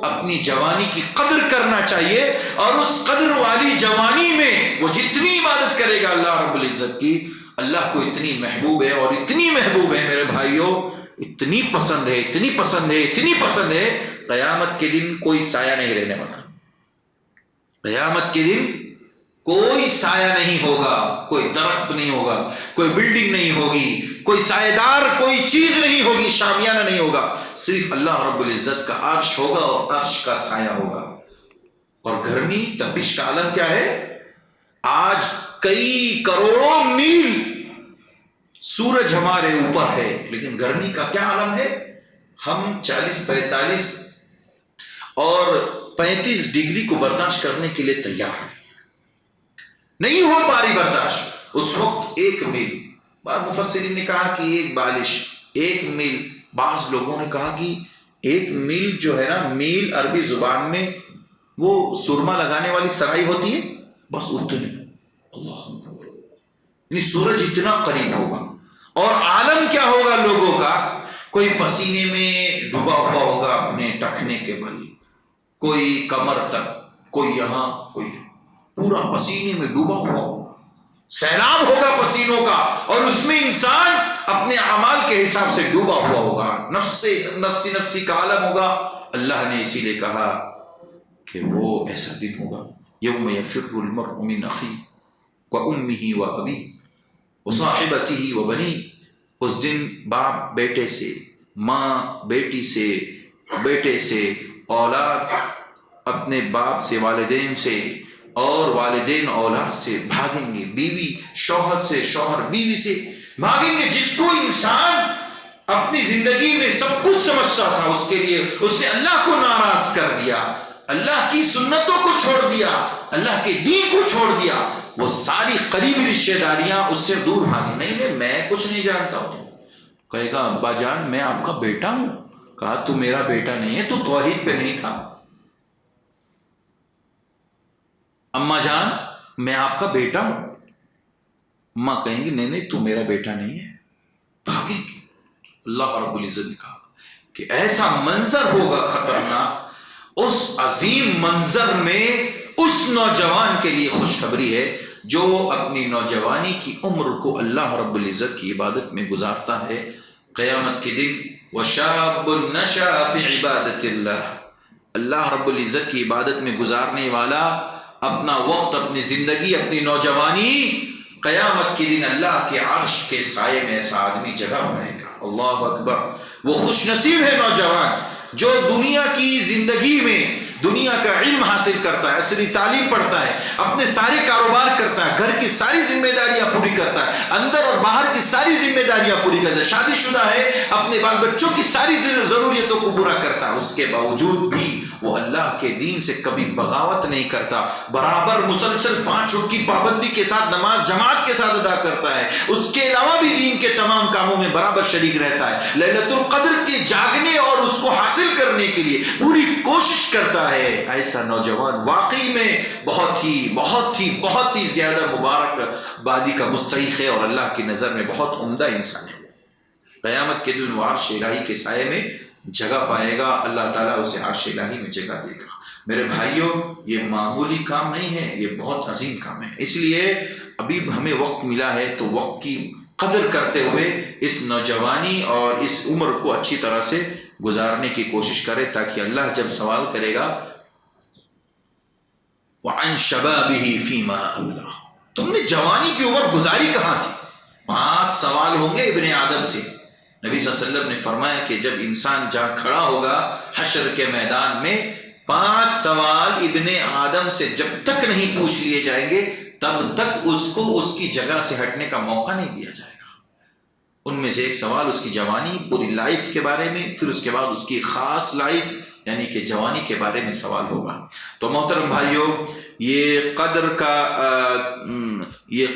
اپنی جوانی کی قدر کرنا چاہیے، اور اس قدر والی جوانی میں وہ جتنی عبادت کرے گا اللہ رب العزت کی، اللہ کو اتنی محبوب ہے. اور اتنی محبوب ہے میرے بھائیوں، اتنی پسند ہے، اتنی پسند ہے، اتنی پسند ہے، قیامت کے دن کوئی سایہ نہیں رہنے والا. قیامت کے دن کوئی سایہ نہیں ہوگا، کوئی درخت نہیں ہوگا، کوئی بلڈنگ نہیں ہوگی، کوئی سایہ دار کوئی چیز نہیں ہوگی، شامیانہ نہیں ہوگا. صرف اللہ رب العزت کا عرش ہوگا اور عرش کا سایہ ہوگا. اور گرمی تپش کا عالم کیا ہے؟ آج کئی کروڑوں میل سورج ہمارے اوپر ہے، لیکن گرمی کا کیا عالم ہے؟ ہم 40 45 اور 35 ڈگری کو برداشت کرنے کے لیے تیار ہیں، نہیں ہو پا رہی برداشت اس وقت 1 میل، بعض مفسرین نے کہا کہ 1 بالش 1 میل، بعض لوگوں نے کہا کہ 1 میل جو ہے نا، میل عربی زبان میں وہ سرما لگانے والی سرائی ہوتی ہے، بس اتنے، اللہ یعنی سورج اتنا قریب ہوگا، اور عالم کیا ہوگا لوگوں کا، کوئی پسینے میں ڈوبا ہوا ہوگا اپنے ٹخنے کے بل، کوئی کمر تک، کوئی یہاں، کوئی پورا پسینے میں ڈوبا ہوا ہوگا، سیلاب ہوگا پسینوں کا، اور اس میں انسان اپنے اعمال کے حساب سے ڈوبا ہوا ہوگا، نفسی کا عالم ہوگا۔ اللہ نے اسی لیے کہا کہ وہ ایسا دن ہوگا، یوم یفر المرء من اخیہ وامہ وابیہ وصاحبتہ وبنیہ، اس دن باپ بیٹے سے، ماں بیٹی سے، بیٹے سے، اولاد اپنے باپ سے، والدین سے، اور والدین اولاد سے بھاگیں گے، بیوی شوہر سے، شوہر بیوی سے بھاگیں گے۔ جس کو انسان اپنی زندگی میں سب کچھ سمجھتا تھا، اس کے لیے اس نے اللہ کو ناراض کر دیا، اللہ کی سنتوں کو چھوڑ دیا، اللہ کے دین کو چھوڑ دیا، وہ ساری قریبی رشتہ داریاں اس سے دور بھاگی۔ نہیں میں کچھ نہیں جانتا ہوں، کہے گا ابا جان میں آپ کا بیٹا ہوں، کہا تو میرا بیٹا نہیں ہے، تو توحید پہ نہیں تھا۔ اماں جان میں آپ کا بیٹا ہوں، اماں کہیں گی نہیں تو میرا بیٹا نہیں ہے، بھاگیں گے۔ اللہ رب العزت نے کہا کہ ایسا منظر ہوگا خطرناک، اس عظیم منظر میں اس نوجوان کے لیے خوشخبری ہے جو اپنی نوجوانی کی عمر کو اللہ رب العزت کی عبادت میں گزارتا ہے۔ قیامت کے دن وَشَابٌ نَشَأَ فِي عِبَادَةِ اللَّهِ، اللہ رب العزت کی عبادت میں گزارنے والا اپنا وقت، اپنی زندگی، اپنی نوجوانی، قیامت کے دن اللہ کے عرش کے سائے میں ایسا آدمی جگہ بنائے گا۔ اللہ اکبر، وہ خوش نصیب ہے نوجوان جو دنیا کی زندگی میں دنیا کا علم حاصل کرتا ہے، عصری تعلیم پڑھتا ہے، اپنے سارے کاروبار کرتا ہے، گھر کی ساری ذمہ داریاں پوری کرتا ہے، اندر اور باہر کی ساری ذمہ داریاں پوری کرتا ہے، شادی شدہ ہے، اپنے بال بچوں کی ساری ضروریتوں کو پورا کرتا ہے، اس کے باوجود بھی وہ اللہ کے دین سے کبھی بغاوت نہیں کرتا، برابر مسلسل 5 وقت کی پابندی کے ساتھ نماز جماعت کے ساتھ ادا کرتا ہے، اس کے علاوہ بھی دین کے تمام کاموں میں برابر شریک رہتا ہے، لیلۃ القدر کے جاگنے اور اس کو حاصل کرنے کے لیے پوری کوشش کرتا ہے۔ ایسا نوجوان واقعی میں بہت ہی زیادہ مبارک بادی کا مستحق ہے، اور اللہ کی نظر میں بہت عمدہ انسان ہے۔ قیامت کے دن وہ عرش الہی کے سائے میں جگہ پائے گا، اللہ تعالیٰ اسے عرش الہی میں جگہ دے گا۔ میرے بھائیوں، یہ معمولی کام نہیں ہے، یہ بہت عظیم کام ہے، اس لیے ابھی ہمیں وقت ملا ہے تو وقت کی قدر کرتے ہوئے اس نوجوانی اور اس عمر کو اچھی طرح سے گزارنے کی کوشش کرے، تاکہ اللہ جب سوال کرے گا وَعَنْ شَبَابِهِ فِيمَا أَبْلَغَ، تم نے جوانی کی عمر گزاری کہاں تھی؟ 5 سوال ہوں گے ابن آدم سے۔ نبی صلی اللہ علیہ وسلم نے فرمایا کہ جب انسان جہاں کھڑا ہوگا حشر کے میدان میں، 5 سوال ابن آدم سے جب تک نہیں پوچھ لیے جائیں گے تب تک اس کو اس کی جگہ سے ہٹنے کا موقع نہیں دیا جائے گا۔ ان میں سے ایک سوال اس کی جوانی پوری لائف کے بارے میں، پھر اس کے بعد اس کی خاص لائف یعنی کہ جوانی کے بارے میں سوال ہوگا۔ تو محترم بھائیوں، یہ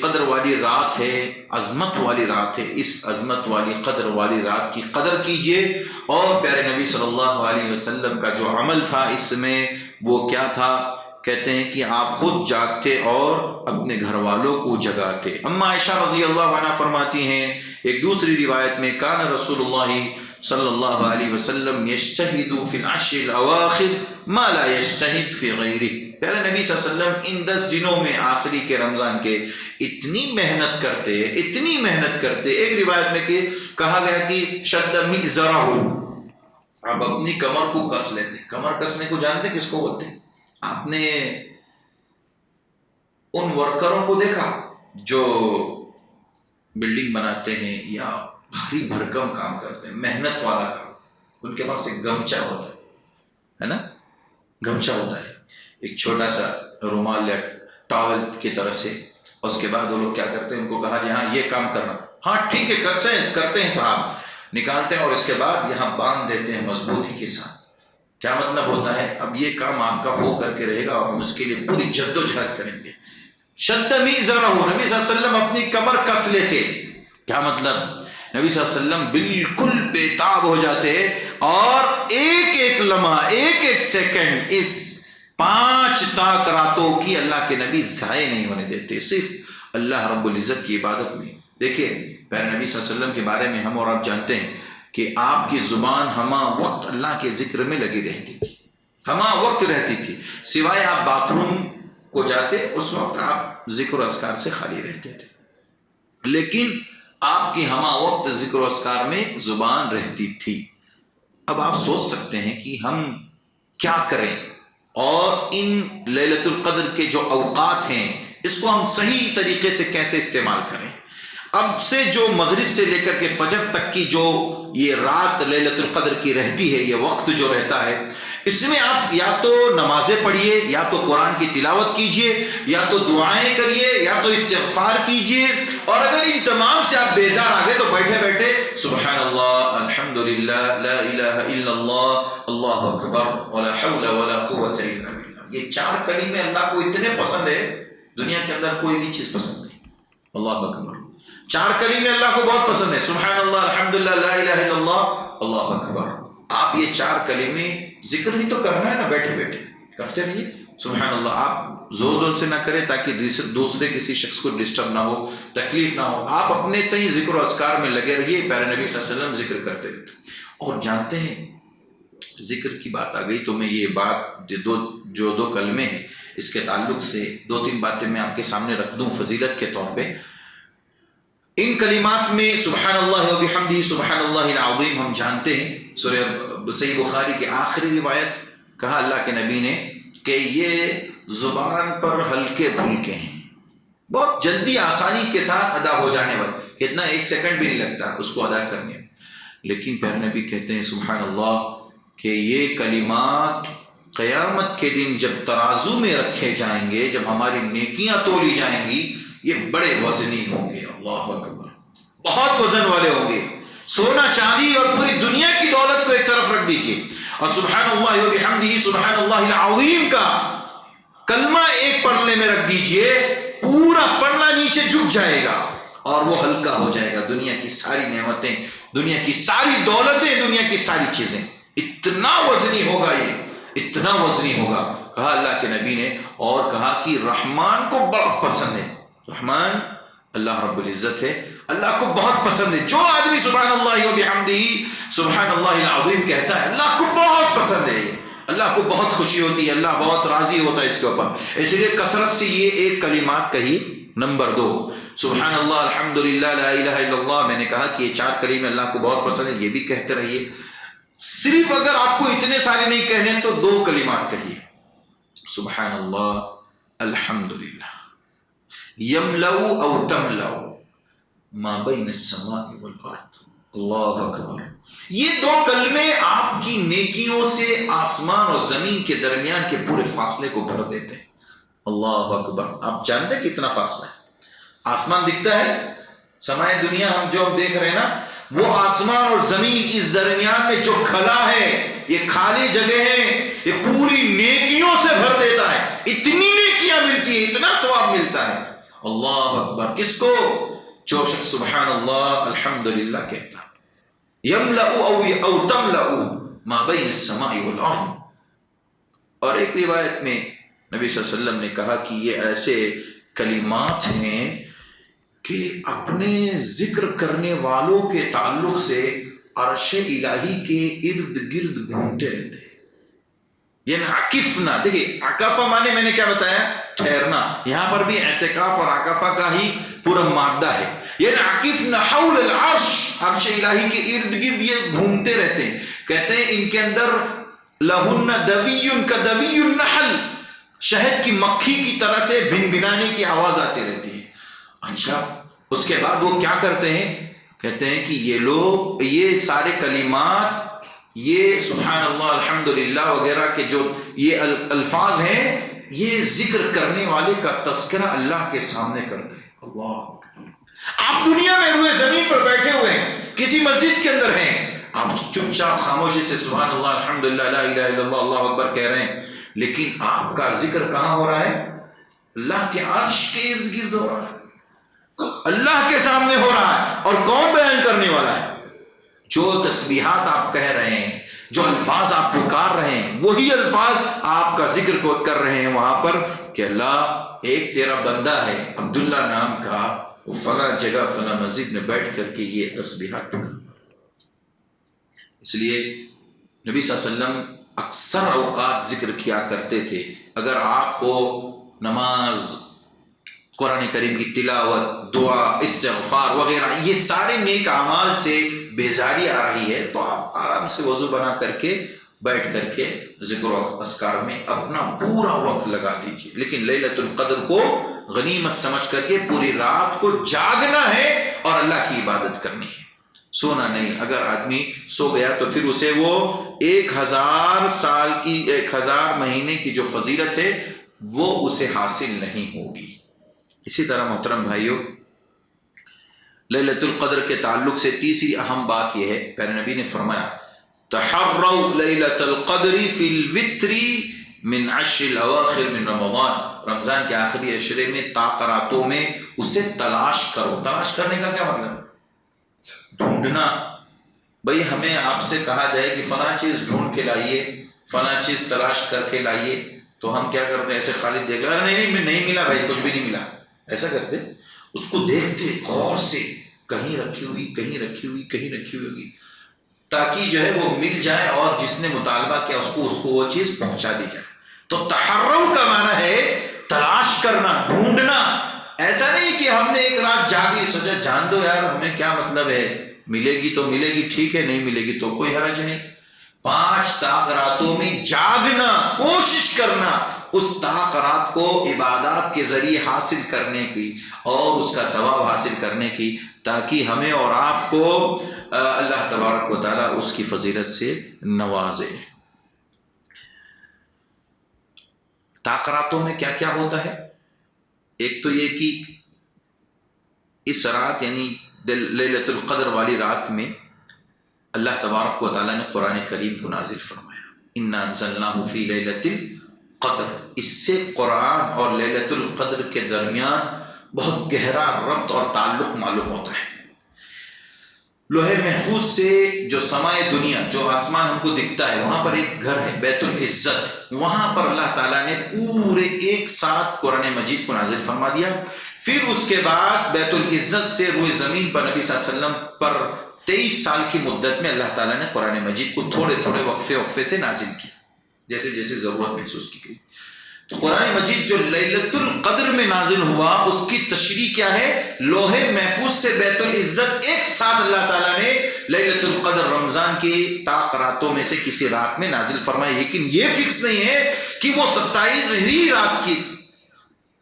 قدر والی رات ہے، عظمت والی رات ہے، اس عظمت والی قدر والی رات کی قدر کیجئے، اور پیارے نبی صلی اللہ علیہ وسلم کا جو عمل تھا اس میں وہ کیا تھا؟ کہتے ہیں کہ آپ خود جاگتے اور اپنے گھر والوں کو جگاتے۔ اما عائشہ رضی اللہ عنہ فرماتی ہیں ایک دوسری روایت میں، کان رسول اللہ صلی اللہ علیہ وسلم یجتہد فی العشر الاواخر ما لا یجتہد فی غیرہ، پیارے نبی صلی اللہ علیہ وسلم ان 10 دنوں میں آخری کے رمضان کے اتنی محنت کرتے، ایک روایت میں کہ کہا گیا کہ شد مئزرہ، آپ اپنی کمر کو کس لیتے۔ کمر کسنے کو جانتے کس کو بولتے ہیں؟ آپ نے ان ورکروں کو دیکھا جو بلڈنگ بناتے ہیں یا بھاری بھرکم کام کرتے ہیں، محنت والا کام، ان کے پاس ایک گمچہ ہوتا ہے نا، گمچہ ہوتا ہے، ایک چھوٹا سا رومال یا ٹاول کی طرح سے، اور اس کے بعد وہ لوگ کیا کرتے ہیں، ان کو کہا جی ہاں یہ کام کرنا، ہاں ٹھیک ہے کرتے ہیں صاحب، نکالتے ہیں اور اس کے بعد یہاں باندھ دیتے ہیں مضبوطی کے ساتھ۔ کیا مطلب ہوتا ہے؟ اب یہ کام آپ کا ہو کر کے رہے گا اور ہم اس کے لیے پوری جد و جہد کریں گے۔ شد میزرہ، نبی صلی اللہ علیہ وسلم اپنی کمر کس لیتے۔ کیا مطلب؟ نبی صلی اللہ علیہ وسلم بالکل بے تاب ہو جاتے اور ایک ایک لمحہ، ایک ایک سیکنڈ اس 5 تاک راتوں کی اللہ کے نبی ضائع نہیں ہونے دیتے، صرف اللہ رب العزت کی عبادت میں۔ دیکھیے پیارے نبی صلی اللہ علیہ وسلم کے بارے میں ہم اور آپ جانتے ہیں کہ آپ کی زبان ہمہ وقت اللہ کے ذکر میں لگی رہتی تھی، ہمہ وقت رہتی تھی، سوائے آپ باتھ روم کو جاتے اس وقت آپ ذکر و اذکار سے خالی رہتے تھے، لیکن آپ کی ہمہ وقت ذکر و اذکار میں زبان رہتی تھی۔ اب آپ سوچ سکتے ہیں کہ ہم کیا کریں اور ان لیلۃ القدر کے جو اوقات ہیں اس کو ہم صحیح طریقے سے کیسے استعمال کریں۔ اب سے جو مغرب سے لے کر کے فجر تک کی جو یہ رات لیلۃ القدر کی رہتی ہے، یہ وقت جو رہتا ہے، اس میں آپ یا تو نمازیں پڑھیے، یا تو قرآن کی تلاوت کیجئے، یا تو دعائیں کریے، یا تو استغفار کیجئے، اور اگر ان تمام سے آپ بیزار آ گئے تو بیٹھے بیٹھے سبحان اللہ، الحمدللہ، لا الہ الا اللہ، اللہ اکبر، ولا حول ولا قوت الا باللہ، یہ 4 کلمے اللہ کو اتنے پسند ہے، دنیا کے اندر کوئی بھی چیز پسند نہیں۔ اللہ اکبر، 4 کلمے اللہ کو بہت پسند ہے، سبحان اللہ، الحمدللہ، لا الہ الا اللہ، اللہ اکبر۔ آپ یہ 4 کلمے ذکر ہی تو کرنا ہے نا، بیٹھے بیٹھے کرتے رہیے سبحان اللہ۔ آپ زور زور سے نہ کریں تاکہ دوسرے کسی شخص کو ڈسٹرب نہ ہو، تکلیف نہ ہو، آپ اپنے تئیں ذکر و اذکار میں لگے رہیے۔ پیارے نبی صلی اللہ علیہ وسلم ذکر کرتے رہتے۔ اور جانتے ہیں ذکر کی بات آ گئی تو میں یہ بات جو 2 کلمے ہیں اس کے تعلق سے 2-3 باتیں میں آپ کے سامنے رکھ دوں فضیلت کے طور پہ۔ ان کلمات میں سبحان اللہ و بحمدہ سبحان اللہ العظیم ہم جانتے ہیں، سورہ صحیح بخاری کی آخری روایت کہا اللہ کے نبی نے کہ یہ زبان پر ہلکے پھلکے ہیں، بہت جلدی آسانی کے ساتھ ادا ہو جانے والے، اتنا 1 سیکنڈ بھی نہیں لگتا اس کو ادا کرنے میں۔ لیکن پیارے نبی کہتے ہیں سبحان اللہ کہ یہ کلمات قیامت کے دن جب ترازو میں رکھے جائیں گے، جب ہماری نیکیاں تولی جائیں گی، یہ بڑے وزنی ہوں گے۔ اللہ اکبر، بہت وزن والے ہوں گے۔ سونا چاندی اور پوری دنیا کی دولت کو ایک طرف رکھ دیجئے اور سبحان اللہ و بحمدہ سبحان اللہ العظیم کا کلمہ ایک پلڑے میں رکھ دیجئے، پورا پلڑا نیچے جھک جائے گا اور وہ ہلکا ہو جائے گا۔ دنیا کی ساری نعمتیں، دنیا کی ساری دولتیں، دنیا کی ساری چیزیں، اتنا وزنی ہوگا، یہ اتنا وزنی ہوگا۔ کہا اللہ کے نبی نے اور کہا کہ رحمان کو بڑا پسند ہے، رحمان اللہ رب العزت ہے، اللہ کو بہت پسند ہے۔ جو آدمی سبحان اللہ و بحمدہ سبحان اللہ العظیم کہتا ہے اللہ کو بہت پسند ہے، اللہ کو بہت خوشی ہوتی ہے، اللہ بہت راضی ہوتا ہے اس کے اوپر، اس لیے کثرت سے یہ 1 کلمات کہی۔ نمبر 2 سبحان اللہ، الحمدللہ، لا الہ الا اللہ، میں نے کہا کہ یہ 4 کلمے اللہ کو بہت پسند ہے، یہ بھی کہتے رہیے۔ صرف اگر آپ کو اتنے سارے نہیں کہنے تو 2 کلمات کہیے، سبحان اللہ، الحمدللہ، یملأ او تملأ ما بین السماء والارض، اللہ اکبر۔ یہ 2 کلمے آپ کی نیکیوں سے آسمان اور زمین کے درمیان کے پورے فاصلے کو بھر دیتے ہیں۔ اللہ اکبر، آپ جانتے ہیں کتنا فاصلہ ہے؟ آسمان دکھتا ہے، سمائے دنیا ہم جو دیکھ رہے ہیں نا، وہ آسمان اور زمین اس درمیان میں جو کھلا ہے، یہ خالی جگہ ہے، یہ پوری نیکیوں سے بھر دیتا ہے، اتنی نیکیاں ملتی ہیں، اتنا ثواب ملتا ہے۔ اللہ اکبر، کس کو؟ جو شخص سبحان اللہ الحمدللہ کہتا ہے۔ یملأ او تملأ ما بین السماء والارض۔ اور ایک روایت میں نبی صلی اللہ علیہ وسلم نے کہا کہ یہ ایسے کلمات ہیں کہ اپنے ذکر کرنے والوں کے تعلق سے عرش الہی کے ارد گرد گھومتے رہتے ہیں۔ یعنی عکفنا، دیکھیے عکفہ مانے میں نے کیا بتایا؟ ٹھہرنا۔ یہاں پر بھی اعتکاف اور عکفہ کا ہی پورا مادہ ہے۔ یعنی عکفنا حول العرش، عرش الہی کے ارد گرد یہ گھومتے رہتے ہیں۔ کہتے ہیں ان کے اندر لہن دوی کدوی النحل، شہد کی مکھی کی طرح سے بن بنانے کی آواز آتی رہتی ہے۔ اچھا، اس کے بعد وہ کیا کرتے ہیں؟ کہتے ہیں کہ یہ لوگ یہ سارے کلمات، یہ سبحان اللہ الحمدللہ وغیرہ کے جو یہ الفاظ ہیں، یہ ذکر کرنے والے کا تذکرہ اللہ کے سامنے کرتے ہیں۔ اللہ، آپ دنیا میں روئے زمین پر بیٹھے ہوئے ہیں، کسی مسجد کے اندر ہیں، آپ چپ چاپ خاموشی سے سبحان اللہ الحمدللہ لا الہ الا اللہ اللہ اکبر کہہ رہے ہیں، لیکن آپ کا ذکر کہاں ہو رہا ہے؟ اللہ کے عرش کے ارد گرد ہو رہا ہے، اللہ کے سامنے ہو رہا ہے۔ اور کون بیان کرنے والا ہے؟ جو تسبیحات آپ کہہ رہے ہیں، جو الفاظ آپ پکار رہے ہیں، وہی الفاظ آپ کا ذکر کو کر رہے ہیں وہاں پر کہ اللہ ایک تیرا بندہ ہے عبداللہ نام کا، وہ فلاں جگہ فلاں مسجد میں بیٹھ کر کے یہ تسبیحات پکار۔ اس لیے نبی صلی اللہ علیہ وسلم اکثر اوقات ذکر کیا کرتے تھے۔ اگر آپ کو نماز، قرآن کریم کی تلاوت، دعا، استغفار وغیرہ یہ سارے نیک اعمال سے بیزاری آ رہی ہے تو آپ آرام سے وضو بنا کر کے بیٹھ کر کے ذکر و اذکار میں اپنا پورا وقت لگا دیجیے، لیکن لیلۃ القدر کو غنیمت سمجھ کر کے پوری رات کو جاگنا ہے اور اللہ کی عبادت کرنی ہے، سونا نہیں۔ اگر آدمی سو گیا تو پھر اسے وہ 1000 سال کی 1000 مہینے کی جو فضیلت ہے وہ اسے حاصل نہیں ہوگی۔ اسی طرح محترم بھائیوں، لیلۃ القدر کے تعلق سے تیسری اہم بات یہ ہے، پیارے نبی نے فرمایا تحروا لیلۃ القدر فی الوتر من 10 الاواخر من رمضان، رمضان کے آخری عشرے میں طاق راتوں میں اسے تلاش کرو۔ تلاش کرنے کا کیا مطلب؟ ڈھونڈنا۔ بھئی ہمیں آپ سے کہا جائے کہ فلاں چیز ڈھونڈ کے لائیے، فلاں چیز تلاش کر کے لائیے، تو ہم کیا کرتے ہیں؟ ایسے خالی دیکھ رہا نہیں ملا بھائی، کچھ بھی نہیں ملا، ایسا کرتے؟ اس کو دیکھتے غور سے، کہیں رکھی ہوئی ہوگی، تاکہ جو ہے وہ مل جائے اور جس نے مطالبہ کیا اس کو وہ چیز پہنچا دی جائے۔ تو تحرم کا معنی ہے تلاش کرنا، ڈھونڈنا۔ ایسا نہیں کہ ہم نے ایک رات جاگی، سوچا جان دو یار ہمیں کیا مطلب ہے، ملے گی تو ملے گی، ٹھیک ہے، نہیں ملے گی تو کوئی حرج نہیں۔ 5 طاق راتوں میں جاگنا، کوشش کرنا اس طاق رات کو عبادات کے ذریعے حاصل کرنے کی اور اس کا ثواب حاصل کرنے کی، تاکہ ہمیں اور آپ کو اللہ تبارک و تعالیٰ اس کی فضیلت سے نوازے۔ طاق راتوں میں کیا کیا ہوتا ہے؟ ایک تو یہ کہ اس رات یعنی لیلۃ القدر والی رات میں اللہ تبارک و تعالیٰ نے قرآن کریم کو نازل فرمایا، انا انزلناہ فی لیلۃ القدر۔ اس سے قرآن اور لیلۃ القدر کے درمیان بہت گہرا ربط اور تعلق معلوم ہوتا ہے۔ لوح محفوظ سے جو سمائے دنیا، جو آسمان ہم کو دکھتا ہے، وہاں پر ایک گھر ہے بیت العزت، وہاں پر اللہ تعالیٰ نے پورے ایک ساتھ قرآن مجید کو نازل فرما دیا۔ پھر اس کے بعد بیت العزت سے روئے زمین پر نبی صلی اللہ علیہ وسلم پر 23 سال کی مدت میں اللہ تعالیٰ نے قرآن مجید کو تھوڑے تھوڑے وقفے سے نازل کیا، جیسے جیسے ضرورت محسوس کی گئی۔ تو قرآن مجید جو لیلۃ القدر میں نازل ہوا اس کی تشریح کیا ہے؟ لوح محفوظ سے بیت العزت ایک ساتھ اللہ تعالیٰ نے لیلۃ القدر رمضان کی طاق راتوں میں سے کسی رات میں نازل فرمائی، لیکن یہ فکس نہیں ہے کہ وہ 27ویں رات کی،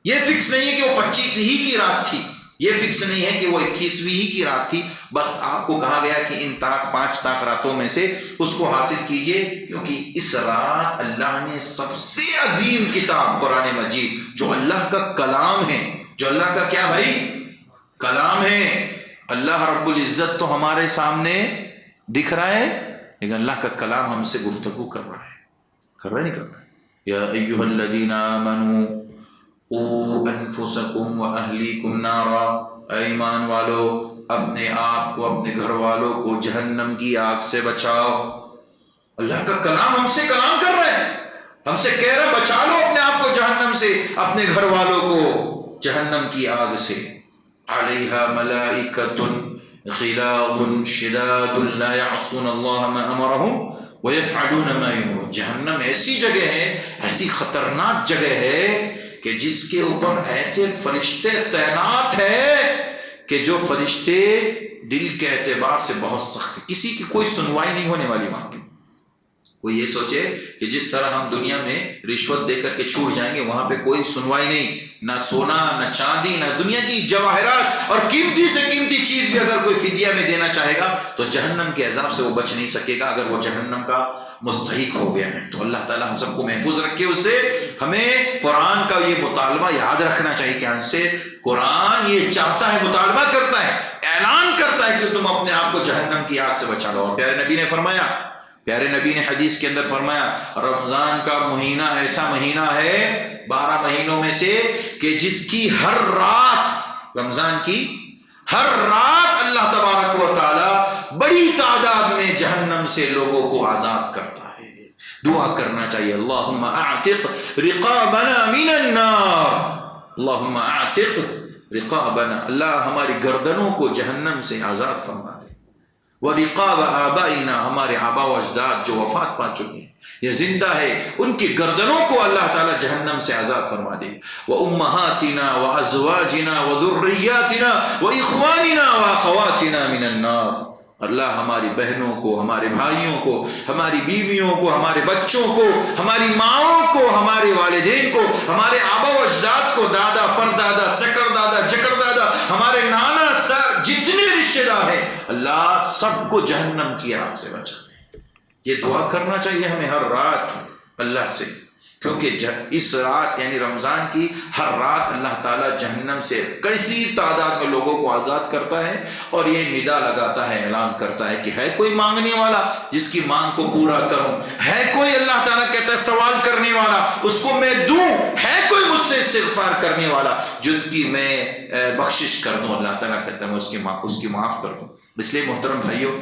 یہ فکس نہیں ہے کہ وہ 25 ہی کی رات تھی، یہ فکس نہیں ہے کہ وہ 21ویں ہی کی رات تھی۔ بس آپ کو کہا گیا کہ ان 5 طاق راتوں میں سے اس کو حاصل کیجئے، کیونکہ اس رات اللہ نے سب سے عظیم کتاب قرآن مجید، جو اللہ کا کلام ہے، جو اللہ کا کیا بھائی کلام ہے۔ اللہ رب العزت تو ہمارے سامنے دکھ رہا ہے، لیکن اللہ کا کلام ہم سے گفتگو کر رہا ہے نہیں کر رہا ہے؟ یا ایھا الذین آمنوا قوا انفسکم واہلیکم نارا، اے ایمان والو اپنے آپ کو، اپنے گھر والوں کو جہنم کی آگ سے بچاؤ۔ اللہ کا کلام ہم سے کلام کر رہا ہے، ہم سے کہہ رہا ہے بچا لو اپنے آپ کو جہنم سے، اپنے گھر والوں کو جہنم کی آگ سے۔ علیہا ملائکۃ غلاظ شداد لا یعصون اللہ ما امرہم ویفعلون ما یؤمرون۔ جہنم ایسی جگہ ہے، ایسی خطرناک جگہ ہے کہ جس کے اوپر ایسے فرشتے تعینات ہیں کہ جو فرشتے دل کے اعتبار سے بہت سخت ہیں، کسی کی کوئی سنوائی نہیں ہونے والی وہاں کی، کوئی یہ سوچے کہ جس طرح ہم دنیا میں رشوت دے کر کے چھوٹ جائیں گے وہاں پہ کوئی سنوائی نہیں، نہ سونا نہ چاندی نہ دنیا کی جواہرات اور قیمتی سے قیمتی چیز بھی اگر کوئی فدیہ میں دینا چاہے گا تو جہنم کے عذاب سے وہ بچ نہیں سکے گا اگر وہ جہنم کا مستحق ہو گیا ہے۔ تو اللہ تعالیٰ ہم سب کو محفوظ رکھے اس سے۔ ہمیں قرآن کا یہ مطالبہ یاد رکھنا چاہیے کہ ہم سے قرآن یہ چاہتا ہے، مطالبہ کرتا ہے، اعلان کرتا ہے کہ تم اپنے آپ کو جہنم کی آگ سے بچا لو۔ اور پیارے نبی نے فرمایا، پیارے نبی نے حدیث کے اندر فرمایا رمضان کا مہینہ ایسا مہینہ ہے 12 مہینوں میں سے کہ جس کی ہر رات، رمضان کی ہر رات اللہ تبارک و تعالی بڑی تعداد میں جہنم سے لوگوں کو آزاد کرتا ہے۔ دعا کرنا چاہیے اللہم اعتق رقابنا من النار، اللہم اعتق رقابنا، اللہ ہماری گردنوں کو جہنم سے آزاد فرما دے۔ وَرِقَابَ آبَائِنَا، ہمارے آبا و اجداد جو وفات پا چکے ہیں یہ زندہ ہے ان کی گردنوں کو اللہ تعالیٰ جہنم سے آزاد فرما دے۔ وَأُمَّهَاتِنَا وَأَزْوَاجِنَا وَذُرِّيَّاتِنَا وَإِخْوَانِنَا وَأَخَوَاتِنَا مِنَ النَّارِ، اللہ ہماری بہنوں کو، ہمارے بھائیوں کو، ہماری بیویوں کو، ہمارے بچوں کو، ہماری ماؤں کو، ہمارے والدین کو، ہمارے آبا و اجداد کو، دادا پردادا سکر دادا جکر دادا، ہمارے نانا جتنے رشتے دار ہیں، اللہ سب کو جہنم کی آگ سے بچا دے۔ یہ دعا کرنا چاہیے ہمیں ہر رات اللہ سے، کیونکہ اس رات یعنی رمضان کی ہر رات اللہ تعالیٰ جہنم سے کثیر تعداد میں لوگوں کو آزاد کرتا ہے اور یہ ندا لگاتا ہے، اعلان کرتا ہے کہ ہے کوئی مانگنے والا جس کی مانگ کو پورا کروں، ہے کوئی اللہ تعالیٰ کہتا ہے سوال کرنے والا اس کو میں دوں، ہے کوئی مجھ سے استغفار کرنے والا جس کی میں بخشش کر دوں، اللہ تعالیٰ کہتا ہے میں اس کی معاف کر دوں۔ اس لیے محترم بھائیوں،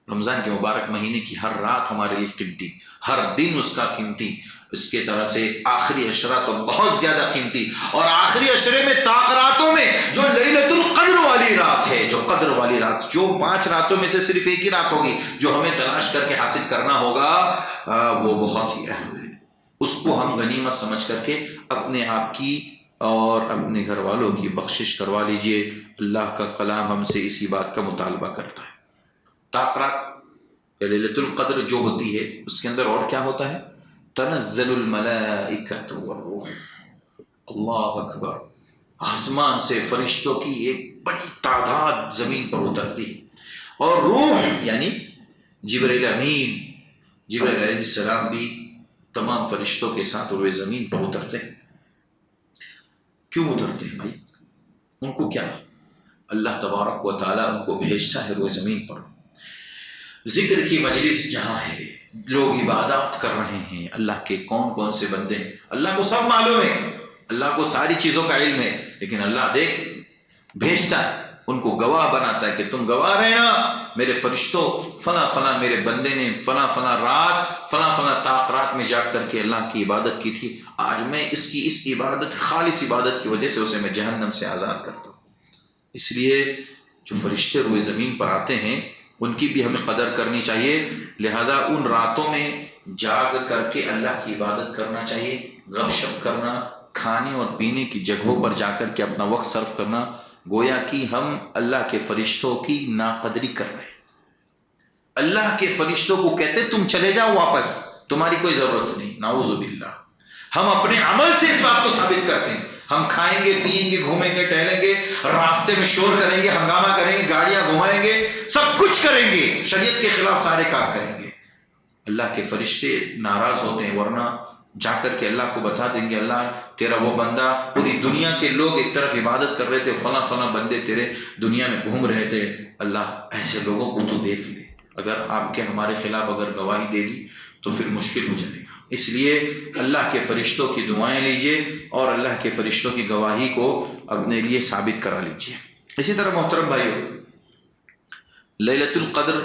رمضان کے مبارک مہینے کی ہر رات ہمارے لیے قیمتی، ہر دن اس کا قیمتی، اس کے طرح سے آخری عشرہ تو بہت زیادہ قیمتی، اور آخری عشرے میں طاق راتوں میں جو لیلۃ القدر والی رات ہے، جو قدر والی رات، جو 5 راتوں میں سے صرف ایک ہی رات ہوگی جو ہمیں تلاش کر کے حاصل کرنا ہوگا، وہ بہت ہی اہم ہے۔ اس کو ہم غنیمت سمجھ کر کے اپنے آپ کی اور اپنے گھر والوں کی بخشش کروا لیجئے۔ اللہ کا کلام ہم سے اسی بات کا مطالبہ کرتا ہے۔ طاق رات یا لیلۃ القدر جو ہوتی ہے اس کے اندر اور کیا ہوتا ہے؟ تنزل الملائکۃ والروح، اللہ اکبر، آسمان سے فرشتوں کی ایک بڑی تعداد زمین پر اترتی، اور روح یعنی جبرائیل امین، جبرائیل علیہ السلام بھی تمام فرشتوں کے ساتھ روئے زمین پر اترتے ہیں۔ کیوں اترتے ہیں بھائی؟ ان کو کیا اللہ تبارک و تعالیٰ ان کو بھیجتا ہے روئے زمین پر، ذکر کی مجلس جہاں ہے، لوگ عبادات کر رہے ہیں، اللہ کے کون کون سے بندے ہیں، اللہ کو سب معلوم ہے، اللہ کو ساری چیزوں کا علم ہے، لیکن اللہ دیکھ بھیجتا ہے، ان کو گواہ بناتا ہے کہ تم گواہ رہنا میرے فرشتوں، فلاں فلاں میرے بندے نے فلاں فلاں رات فلاں فلاں طاق رات میں جا کر کے اللہ کی عبادت کی تھی، آج میں اس کی اس عبادت، خالص عبادت کی وجہ سے اسے میں جہنم سے آزاد کرتا ہوں۔ اس لیے جو فرشتے روئے زمین پر آتے ہیں ان کی بھی ہمیں قدر کرنی چاہیے، لہذا ان راتوں میں جاگ کر کے اللہ کی عبادت کرنا چاہیے، غب شپ کرنا، کھانے اور پینے کی جگہوں پر جا کر کے اپنا وقت صرف کرنا، گویا کہ ہم اللہ کے فرشتوں کی ناقدری کر رہے ہیں۔ اللہ کے فرشتوں کو کہتے تم چلے جاؤ واپس، تمہاری کوئی ضرورت نہیں، نعوذ باللہ۔ ہم اپنے عمل سے اس بات کو ثابت کرتے ہیں، ہم کھائیں گے پیئیں گے گھومیں گے ٹہلیں گے، راستے میں شور کریں گے، ہنگامہ کریں گے، گاڑیاں گھمائیں گے، سب کچھ کریں گے، شریعت کے خلاف سارے کام کریں گے، اللہ کے فرشتے ناراض ہوتے ہیں، ورنہ جا کر کے اللہ کو بتا دیں گے اللہ تیرا وہ بندہ، پوری دنیا کے لوگ ایک طرف عبادت کر رہے تھے، فلاں فلاں بندے تیرے دنیا میں گھوم رہے تھے، اللہ ایسے لوگوں کو تو دیکھ لے، اگر آپ کے ہمارے خلاف اگر گواہی دے دی تو پھر مشکل ہو جائے گا۔ اس لیے اللہ کے فرشتوں کی دعائیں لیجئے اور اللہ کے فرشتوں کی گواہی کو اپنے لیے ثابت کرا لیجئے۔ اسی طرح محترم بھائیو، لیلۃ القدر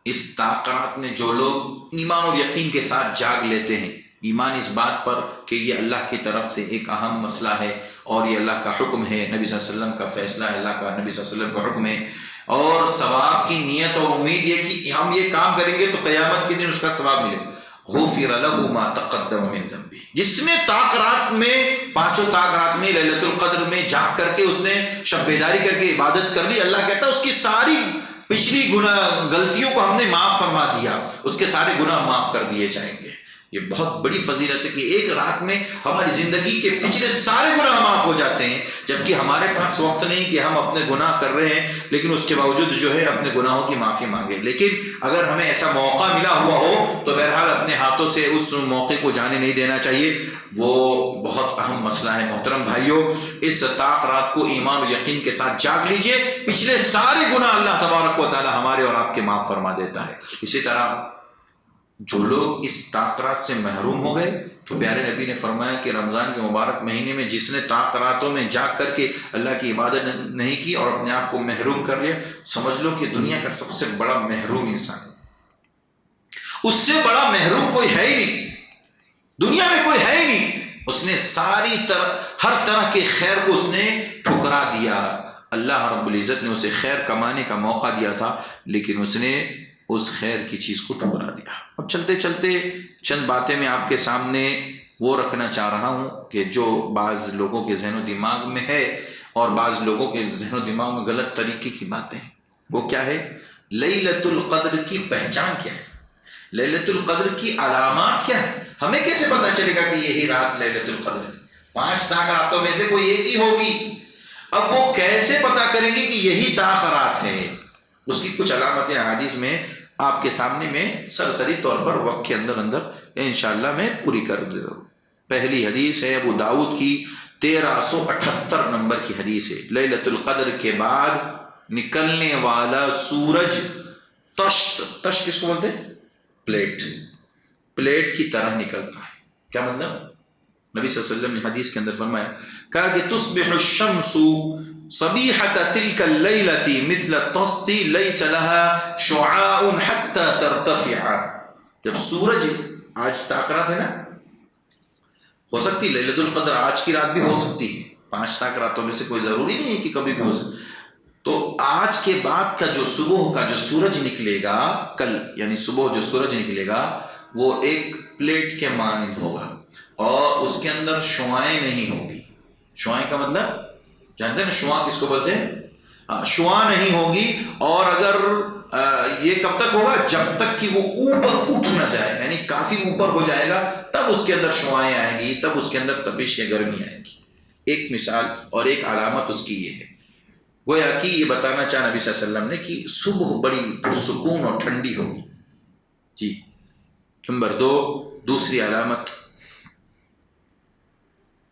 اس طاق رات میں جو لوگ ایمان اور یقین کے ساتھ جاگ لیتے ہیں، ایمان اس بات پر کہ یہ اللہ کی طرف سے ایک اہم مسئلہ ہے اور یہ اللہ کا حکم ہے، نبی صلی اللہ علیہ وسلم کا فیصلہ ہے، اللہ کا نبی صلی اللہ علیہ وسلم کا حکم ہے، اور ثواب کی نیت اور امید یہ کہ ہم یہ کام کریں گے تو قیامت کے دن اس کا ثواب ملے، غفر له ما تقدم من ذنبه، جس نے طاق رات میں 5 طاق رات میں لیلۃ القدر میں جاگ کر کے اس نے شب بیداری کر کے عبادت کر لی، اللہ کہتا ہے اس کی ساری پچھلی غلطیوں کو ہم نے معاف فرما دیا، اس کے سارے گناہ معاف کر دیے جائیں گے۔ یہ بہت بڑی فضیلت ہے کہ ایک رات میں ہماری زندگی کے پچھلے سارے گناہ معاف ہو جاتے ہیں، جبکہ ہمارے پاس وقت نہیں کہ ہم اپنے گناہ کر رہے ہیں لیکن اس کے باوجود جو ہے اپنے گناہوں کی معافی مانگے۔ لیکن اگر ہمیں ایسا موقع ملا ہوا ہو تو بہرحال اپنے ہاتھوں سے اس موقع کو جانے نہیں دینا چاہیے، وہ بہت اہم مسئلہ ہے۔ محترم بھائیوں، اس طاق رات کو ایمان و یقین کے ساتھ جاگ لیجئے، پچھلے سارے گناہ اللہ تبارک و تعالی ہمارے اور آپ کے معاف فرما دیتا ہے۔ اسی طرح جو لوگ اس طاق رات سے محروم ہو گئے تو پیارے نبی نے فرمایا کہ رمضان کے مبارک مہینے میں جس نے طاق راتوں میں جاگ کر کے اللہ کی عبادت نہیں کی اور اپنے آپ کو محروم کر لیا، سمجھ لو کہ دنیا کا سب سے بڑا محروم انسان ہے۔ اس سے بڑا محروم کوئی ہے ہی نہیں، دنیا میں کوئی ہے ہی نہیں۔ اس نے ہر طرح کے خیر کو اس نے ٹھکرا دیا۔ اللہ رب العزت نے اسے خیر کمانے کا موقع دیا تھا لیکن اس نے اس خیر کی چیز کو ٹھکرا دیا۔ اب چلتے چلتے چند باتیں میں آپ کے سامنے وہ رکھنا چاہ رہا ہوں کہ جو بعض لوگوں کے ذہن و دماغ میں ہے اور بعض لوگوں کے ذہن و دماغ میں غلط طریقے کی باتیں ہیں۔ وہ کیا ہے؟ لیلۃ القدر کی پہچان کیا ہے، لیلۃ القدر کی علامات کیا ہے؟ ہمیں کیسے پتا چلے گا کہ یہی رات لیلۃ القدر ہے؟ 5 طاق راتوں میں سے کوئی ایک ہی ہوگی۔ اب وہ کیسے پتا کریں گے کہ یہی طاق رات ہے؟ اس کی کچھ علامتیں حدیث میں آپ کے سامنے میں سرسری طور پر وقت کے اندر انشاءاللہ میں پوری کر دے رہا ہوں۔ پہلی حدیث ہے ابو داؤد کی 1378 نمبر کی حدیث ہے۔ لیلۃ القدر کے بعد نکلنے والا سورج تشت کس کو بولتے ہیں؟ پلیٹ کی طرح نکلتا ہے۔ کیا مطلب؟ نبی صلی اللہ علیہ وسلم نے حدیث کے اندر فرمایا، کہا کہ تصبح الشمس صبیحۃ تلک اللیلۃ مثل الطست لیس لها شعاع حتى ترتفع۔ جب سورج، آج طاق رات ہے نا، ہو سکتی لیلۃ القدر آج کی رات بھی ہو سکتی ہے، 5 طاق راتوں میں سے کوئی ضروری نہیں ہے کہ کبھی بھی ہو سکتی۔ تو آج کے بعد کا جو صبح کا جو سورج نکلے گا، کل یعنی صبح جو سورج نکلے گا وہ ایک پلیٹ کے مانند ہوگا اور اس کے اندر شعاعیں نہیں ہوگی۔ شعاعیں کا مطلب جانتے ہیں نا، شعاع کس کو بولتے ہیں؟ شعاع نہیں ہوگی۔ اور اگر یہ کب تک ہوگا؟ جب تک کہ وہ اوپر اٹھ نہ جائے، یعنی کافی اوپر ہو جائے گا تب اس کے اندر شعاعیں آئیں گی، تب اس کے اندر تپش یا گرمی آئے گی۔ ایک مثال اور ایک علامت اس کی یہ ہے، گویا کہ یہ بتانا چاہ نبی صلی اللہ علیہ وسلم نے کہ صبح بڑی پرسکون اور ٹھنڈی ہوگی۔ جی نمبر 2، دوسری علامت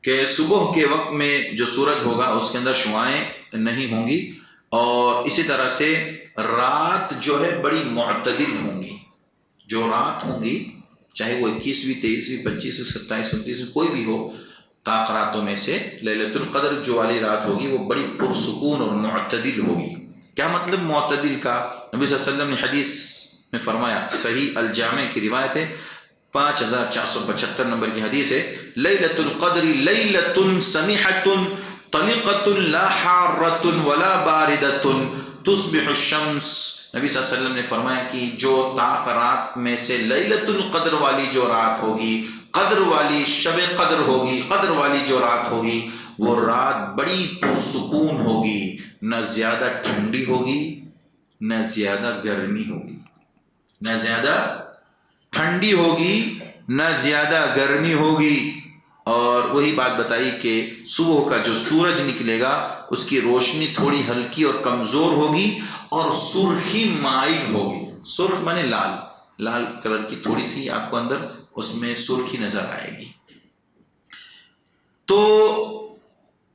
کہ صبح کے وقت میں جو سورج ہوگا اس کے اندر شعاعیں نہیں ہوں گی، اور اسی طرح سے رات جو ہے بڑی معتدل ہوں گی۔ جو رات ہوں گی چاہے وہ 21ویں 23ویں 25ویں 27 29 کوئی بھی ہو، طاق راتوں میں سے لیلۃ القدر جو والی رات ہوگی وہ بڑی پرسکون اور معتدل ہوگی۔ کیا مطلب معتدل کا؟ نبی صلی اللہ علیہ وسلم نے حدیث میں فرمایا، صحیح الجامع کی روایت ہے، 5475 نمبر کی حدیث ہے، لیلۃ القدر لیلۃ سمیحۃ طلقۃ لا حارۃ ولا باردۃ تصبح الشمس۔ نبی صلی اللہ علیہ وسلم نے فرمایا کہ جو طاق رات میں سے لیلۃ القدر والی جو رات ہوگی، قدر والی شب قدر ہوگی، قدر والی جو رات ہوگی، وہ رات بڑی پرسکون ہوگی، نہ زیادہ ٹھنڈی ہوگی نہ زیادہ گرمی ہوگی، نہ زیادہ ٹھنڈی ہوگی نہ زیادہ گرمی ہوگی۔ اور وہی بات بتائی کہ صبح کا جو سورج نکلے گا اس کی روشنی تھوڑی ہلکی اور کمزور ہوگی اور سرخی مائل ہوگی۔ سرخ مانے لال، لال کلر کی تھوڑی سی آپ کو اندر اس میں سرخی نظر آئے گی۔ تو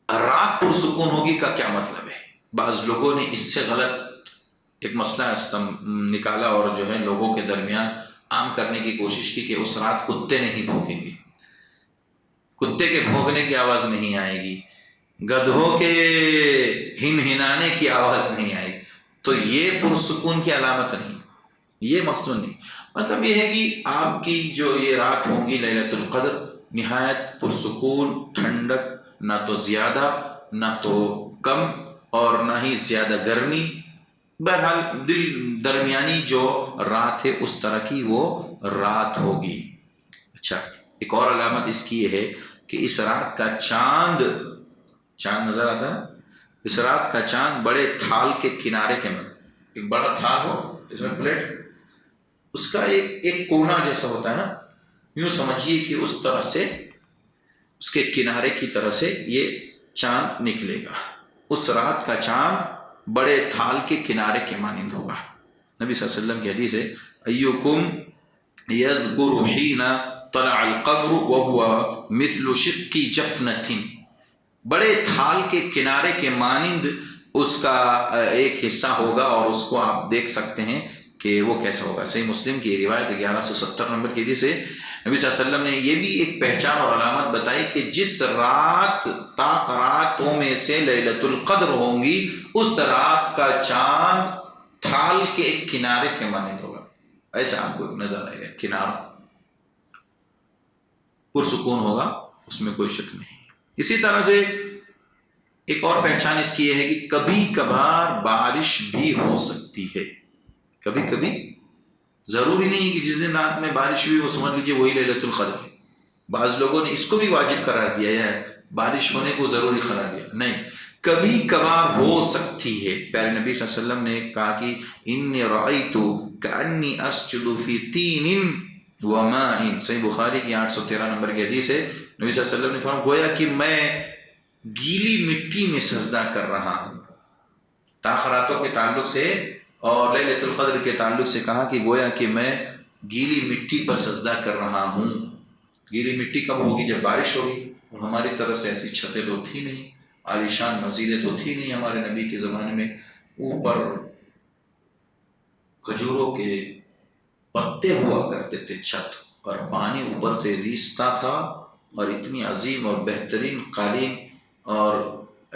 رات پرسکون ہوگی کا کیا مطلب ہے؟ بعض لوگوں نے اس سے غلط ایک مسئلہ نکالا اور جو ہے لوگوں کے درمیان عام کرنے کی کوشش کی کہ اس رات کتے نہیں بھونکیں گے، کتے کے بھونکنے کی آواز نہیں آئے گی، گدھوں کے ہنہنانے کی آواز نہیں آئے گی۔ تو یہ پرسکون کی علامت نہیں، یہ مقصود نہیں۔ مطلب یہ ہے کہ آپ کی جو یہ رات ہوگی لیلۃ القدر نہایت پرسکون، ٹھنڈک، نہ تو زیادہ نہ تو کم اور نہ ہی زیادہ گرمی، بہرحال درمیانی جو رات ہے اس طرح کی وہ رات ہوگی۔ اچھا، ایک اور علامت اس کی یہ ہے کہ اس رات کا چاند نظر آتا ہے، اس رات کا چاند بڑے تھال کے کنارے کے ایک بڑا تھال ہو اس میں پلیٹ، اس کا ایک کونا جیسا ہوتا ہے نا، یوں سمجھیے کہ اس طرح سے اس کے کنارے کی طرح سے یہ چاند نکلے گا. اس رات کا چاند بڑے تھال کے کنارے کے مانند ہوگا. نبی صلی اللہ علیہ وسلم کی حدیث ہے ایکم یذکر حین طلع القمر وهو مثل شق جفنۃ، بڑے تھال کے کنارے کے مانند اس کا ایک حصہ ہوگا، اور اس کو آپ دیکھ سکتے ہیں کہ وہ کیسا ہوگا. صحیح مسلم کی روایت 1170 نمبر کی حدیث ہے. نبی صلی اللہ علیہ وسلم نے یہ بھی ایک پہچان اور علامت بتائی کہ جس رات راتوں میں سے لیلۃ القدر ہوں گی، اس رات کا چاند تھال کے ایک کنارے کے مانند ہوگا. ایسا آپ کو نظر آئے گا، کنارہ پرسکون ہوگا، اس میں کوئی شک نہیں. اسی طرح سے ایک اور پہچان اس کی یہ ہے کہ کبھی کبھار بارش بھی ہو سکتی ہے. کبھی کبھی ضروری نہیں کہ جس دن رات میں بارش ہوئی وہ سمجھ لیجیے وہی لیلۃ القدر ہے. بعض لوگوں نے اس کو بھی واجب قرار دیا ہے، بارش ہونے کو ضروری قرار دیا. نہیں، کبھی کبھار ہو سکتی ہے. پیارے نبی صلی اللہ علیہ وسلم نے کہا کہ انی رأیت کأنی اسجد فی تین وماء، صحیح بخاری کی 813 نمبر کی حدیث ہے. نبی صلی اللہ علیہ وسلم نے فرمایا گویا کہ میں گیلی مٹی میں سجدہ کر رہا ہوں. تاخراتوں کے تعلق سے اور لیلۃ القدر کے تعلق سے کہا کہ گویا کہ میں گیلی مٹی پر سجدہ کر رہا ہوں. گیلی مٹی کب ہوگی؟ جب بارش ہوگی. اور ہماری طرف سے ایسی چھتیں تو تھی نہیں، عالیشان مسجدیں تو تھی نہیں ہمارے نبی کے زمانے میں. اوپر کھجوروں کے پتے ہوا کرتے تھے چھت، اور پانی اوپر سے ریستا تھا، اور اتنی عظیم اور بہترین قالین اور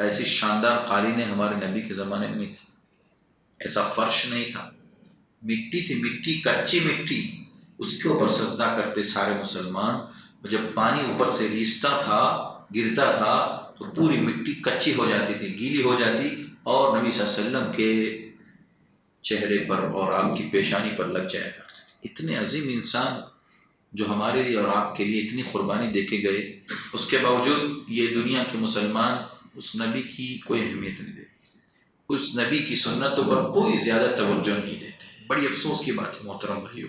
ایسی شاندار قالینیں ہمارے نبی کے زمانے میں تھی. ایسا فرش نہیں تھا، مٹی تھی، مٹی کچی مٹی، اس کے اوپر سجدہ کرتے سارے مسلمان. جب پانی اوپر سے ریستا تھا، گرتا تھا، تو پوری مٹی کچی ہو جاتی تھی، گیلی ہو جاتی، اور نبی صلی اللہ علیہ وسلم کے چہرے پر اور آپ کی پیشانی پر لگ جائے گا. اتنے عظیم انسان جو ہمارے لیے اور آپ کے لیے اتنی قربانی دے کے گئے، اس کے باوجود یہ دنیا کے مسلمان اس نبی کی کوئی اہمیت نہیں دیتے، اس نبی کی سنتوں پر کوئی زیادہ توجہ نہیں دیتے. بڑی افسوس کی بات ہے محترم بھائیو.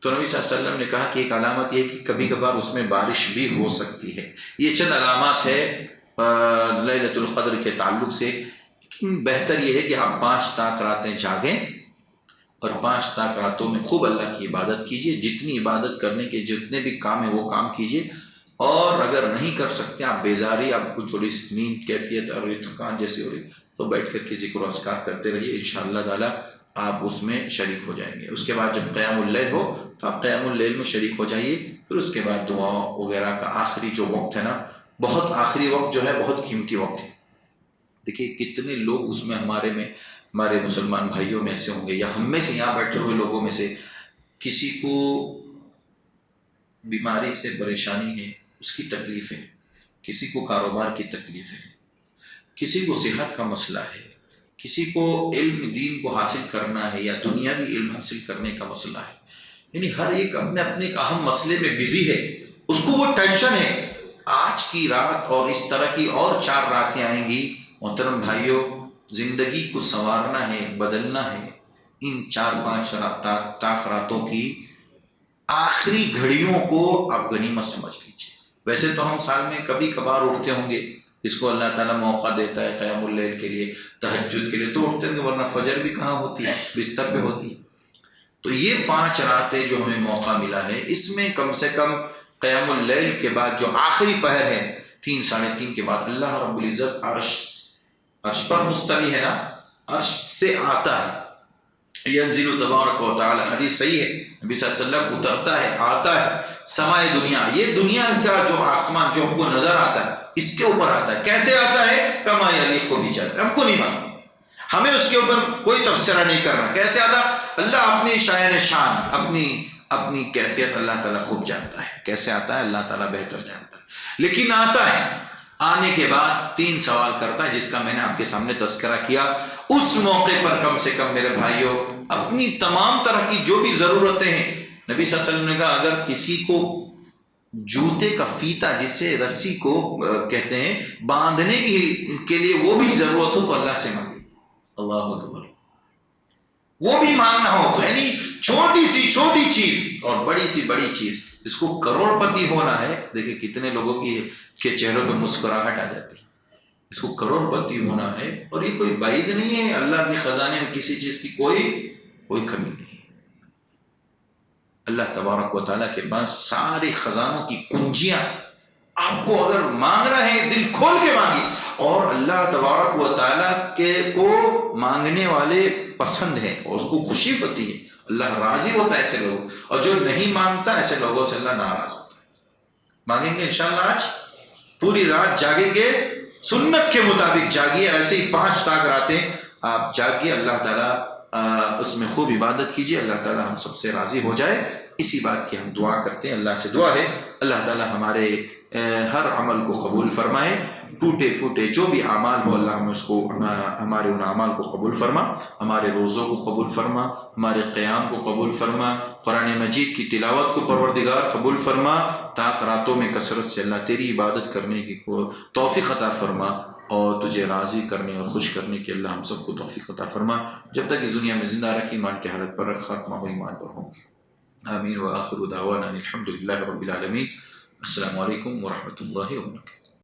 تو نبی صلی اللہ علیہ وسلم نے کہا کہ ایک علامت یہ ہے کہ کبھی کبھار اس میں بارش بھی ہو سکتی ہے. یہ چند علامات ہے لیلۃ القدر کے تعلق سے. لیکن بہتر یہ ہے کہ آپ 5 تاک راتیں جاگیں، اور 5 تاک راتوں میں خوب اللہ کی عبادت کیجیے. جتنی عبادت کرنے کے جتنے بھی کام ہیں وہ کام کیجیے. اور اگر نہیں کر سکتے آپ بیزاری، آپ کو تھوڑی سی نیند کیفیت اور تھکان جیسی ہو رہی، تو بیٹھ کر کے ذکر و اذکار کرتے رہیے. انشاءاللہ تعالی آپ اس میں شریک ہو جائیں گے. اس کے بعد جب قیام اللیل ہو تو آپ قیام اللیل میں شریک ہو جائیے. پھر اس کے بعد دعا وغیرہ کا آخری جو وقت ہے نا، بہت آخری وقت جو ہے بہت قیمتی وقت ہے. دیکھیے کتنے لوگ اس میں ہمارے مسلمان بھائیوں میں ایسے ہوں گے، یا ہم میں سے یہاں بیٹھے ہوئے لوگوں میں سے کسی کو بیماری سے پریشانی ہے، اس کی تکلیف ہے، کسی کو کاروبار کی تکلیف ہے، کسی کو صحت کا مسئلہ ہے، کسی کو علم دین کو حاصل کرنا ہے یا دنیاوی علم حاصل کرنے کا مسئلہ ہے. یعنی ہر ایک اپنے اپنے ایک اہم مسئلے میں بزی ہے. اس کو وہ ٹینشن ہے آج کی رات اور اس طرح کی اور 4 راتیں آئیں گی. محترم بھائیوں، زندگی کو سنوارنا ہے، بدلنا ہے. ان 4-5 راتوں کی آخری گھڑیوں کو آپ غنیمت سمجھ لیجیے. ویسے تو ہم سال میں کبھی کبھار اٹھتے ہوں گے، اس کو اللہ تعالیٰ موقع دیتا ہے قیام اللیل کے لیے، تہجد کے لیے، تو اٹھتے ہیں، ورنہ فجر بھی کہاں ہوتی ہے، بستر پہ ہوتی ہے. تو یہ 5 راتیں جو ہمیں موقع ملا ہے، اس میں کم سے کم قیام اللیل کے بعد جو آخری پہر ہے 3-3:30 کے بعد، اللہ رب العزت عرش پر مستوی ہے نا، عرش سے آتا ہے. ینزل تبارک و تعالی، حدیث صحیح ہے، نبی صلی اللہ علیہ وسلم اترتا ہے، آتا ہے سمائے دنیا. یہ دنیا کا جو آسمان جو ہم کو نظر آتا ہے، اس کے اوپر آتا ہے. کیسے آتا ہے؟ کما یلیق بجلالہ، ہم کو نہیں معلوم، ہمیں اس کے اوپر کوئی تبصرہ نہیں کرنا. کیسے آتا؟ اللہ اپنی شان اپنی کیفیت اللہ تعالیٰ خوب جانتا ہے. کیسے آتا ہے اللہ تعالیٰ بہتر جانتا ہے. لیکن آتا ہے، آنے کے بعد 3 سوال کرتا ہے، جس کا میں نے آپ کے سامنے تذکرہ کیا. اس موقع پر کم سے کم میرے بھائیوں اپنی تمام طرح کی جو بھی ضرورتیں ہیں، نبی صلی اللہ علیہ وسلم نے کہا اگر کسی کو جوتے کا فیتا جس سے رسی کو کہتے ہیں باندھنے کے لیے وہ بھی ضرورت ہو تو اللہ سے مانگے. اللہ اکبر. وہ بھی مانگنا ہو تو یعنی چھوٹی سی چھوٹی چیز اور بڑی سی بڑی چیز، اس کو کروڑ پتی ہونا ہے. دیکھیں کتنے لوگوں کے چہروں پہ مسکراہٹ آ جاتی ہے. اس کو کروڑ پتی ہونا ہے، اور یہ کوئی بعید نہیں ہے. اللہ کے خزانے میں کسی چیز کی کوئی کمی نہیں. اللہ تبارک و تعالیٰ کے پاس سارے خزانوں کی کنجیاں. آپ کو اگر مانگنا ہے دل کھول کے مانگی، اور اللہ تبارک و تعالیٰ کے کو مانگنے والے پسند ہیں اور اس کو خوشی ہوتی ہے. اللہ راضی ہوتا ہے ایسے لوگوں، اور جو نہیں مانگتا ایسے لوگوں سے اللہ ناراض ہوتا ہے. مانگیں گے انشاءاللہ. آج پوری رات جاگیں گے، سنت کے مطابق جاگیے. ایسے ہی 5 تاک راتیں آپ جاگیے. اللہ تعالیٰ اس میں خوب عبادت کیجیے. اللہ تعالیٰ ہم سب سے راضی ہو جائے. اسی بات کی ہم دعا کرتے ہیں. اللہ سے دعا ہے اللہ تعالیٰ ہمارے ہر عمل کو قبول فرمائے. ٹوٹے پھوٹے جو بھی اعمال ہو اللہ ہمیں اس کو ہمارے ان اعمال کو قبول فرما. ہمارے روزوں کو قبول فرما، ہمارے قیام کو قبول فرما، قرآن مجید کی تلاوت کو پروردگار قبول فرما. تاک راتوں میں کثرت سے اللہ تیری عبادت کرنے کی توفیق عطا فرما، اور تجھے راضی کرنے اور خوش کرنے کی اللہ ہم سب کو توفیق عطا فرما. جب تک اس دنیا میں زندہ رکھی ایمان کی حالت پر رکھ، خاتمہ ہو ایمان پر ہو. آمین. وآخر دعوانا الحمد للہ رب العالمین. السلام علیکم ورحمۃ اللہ وبرکاتہ.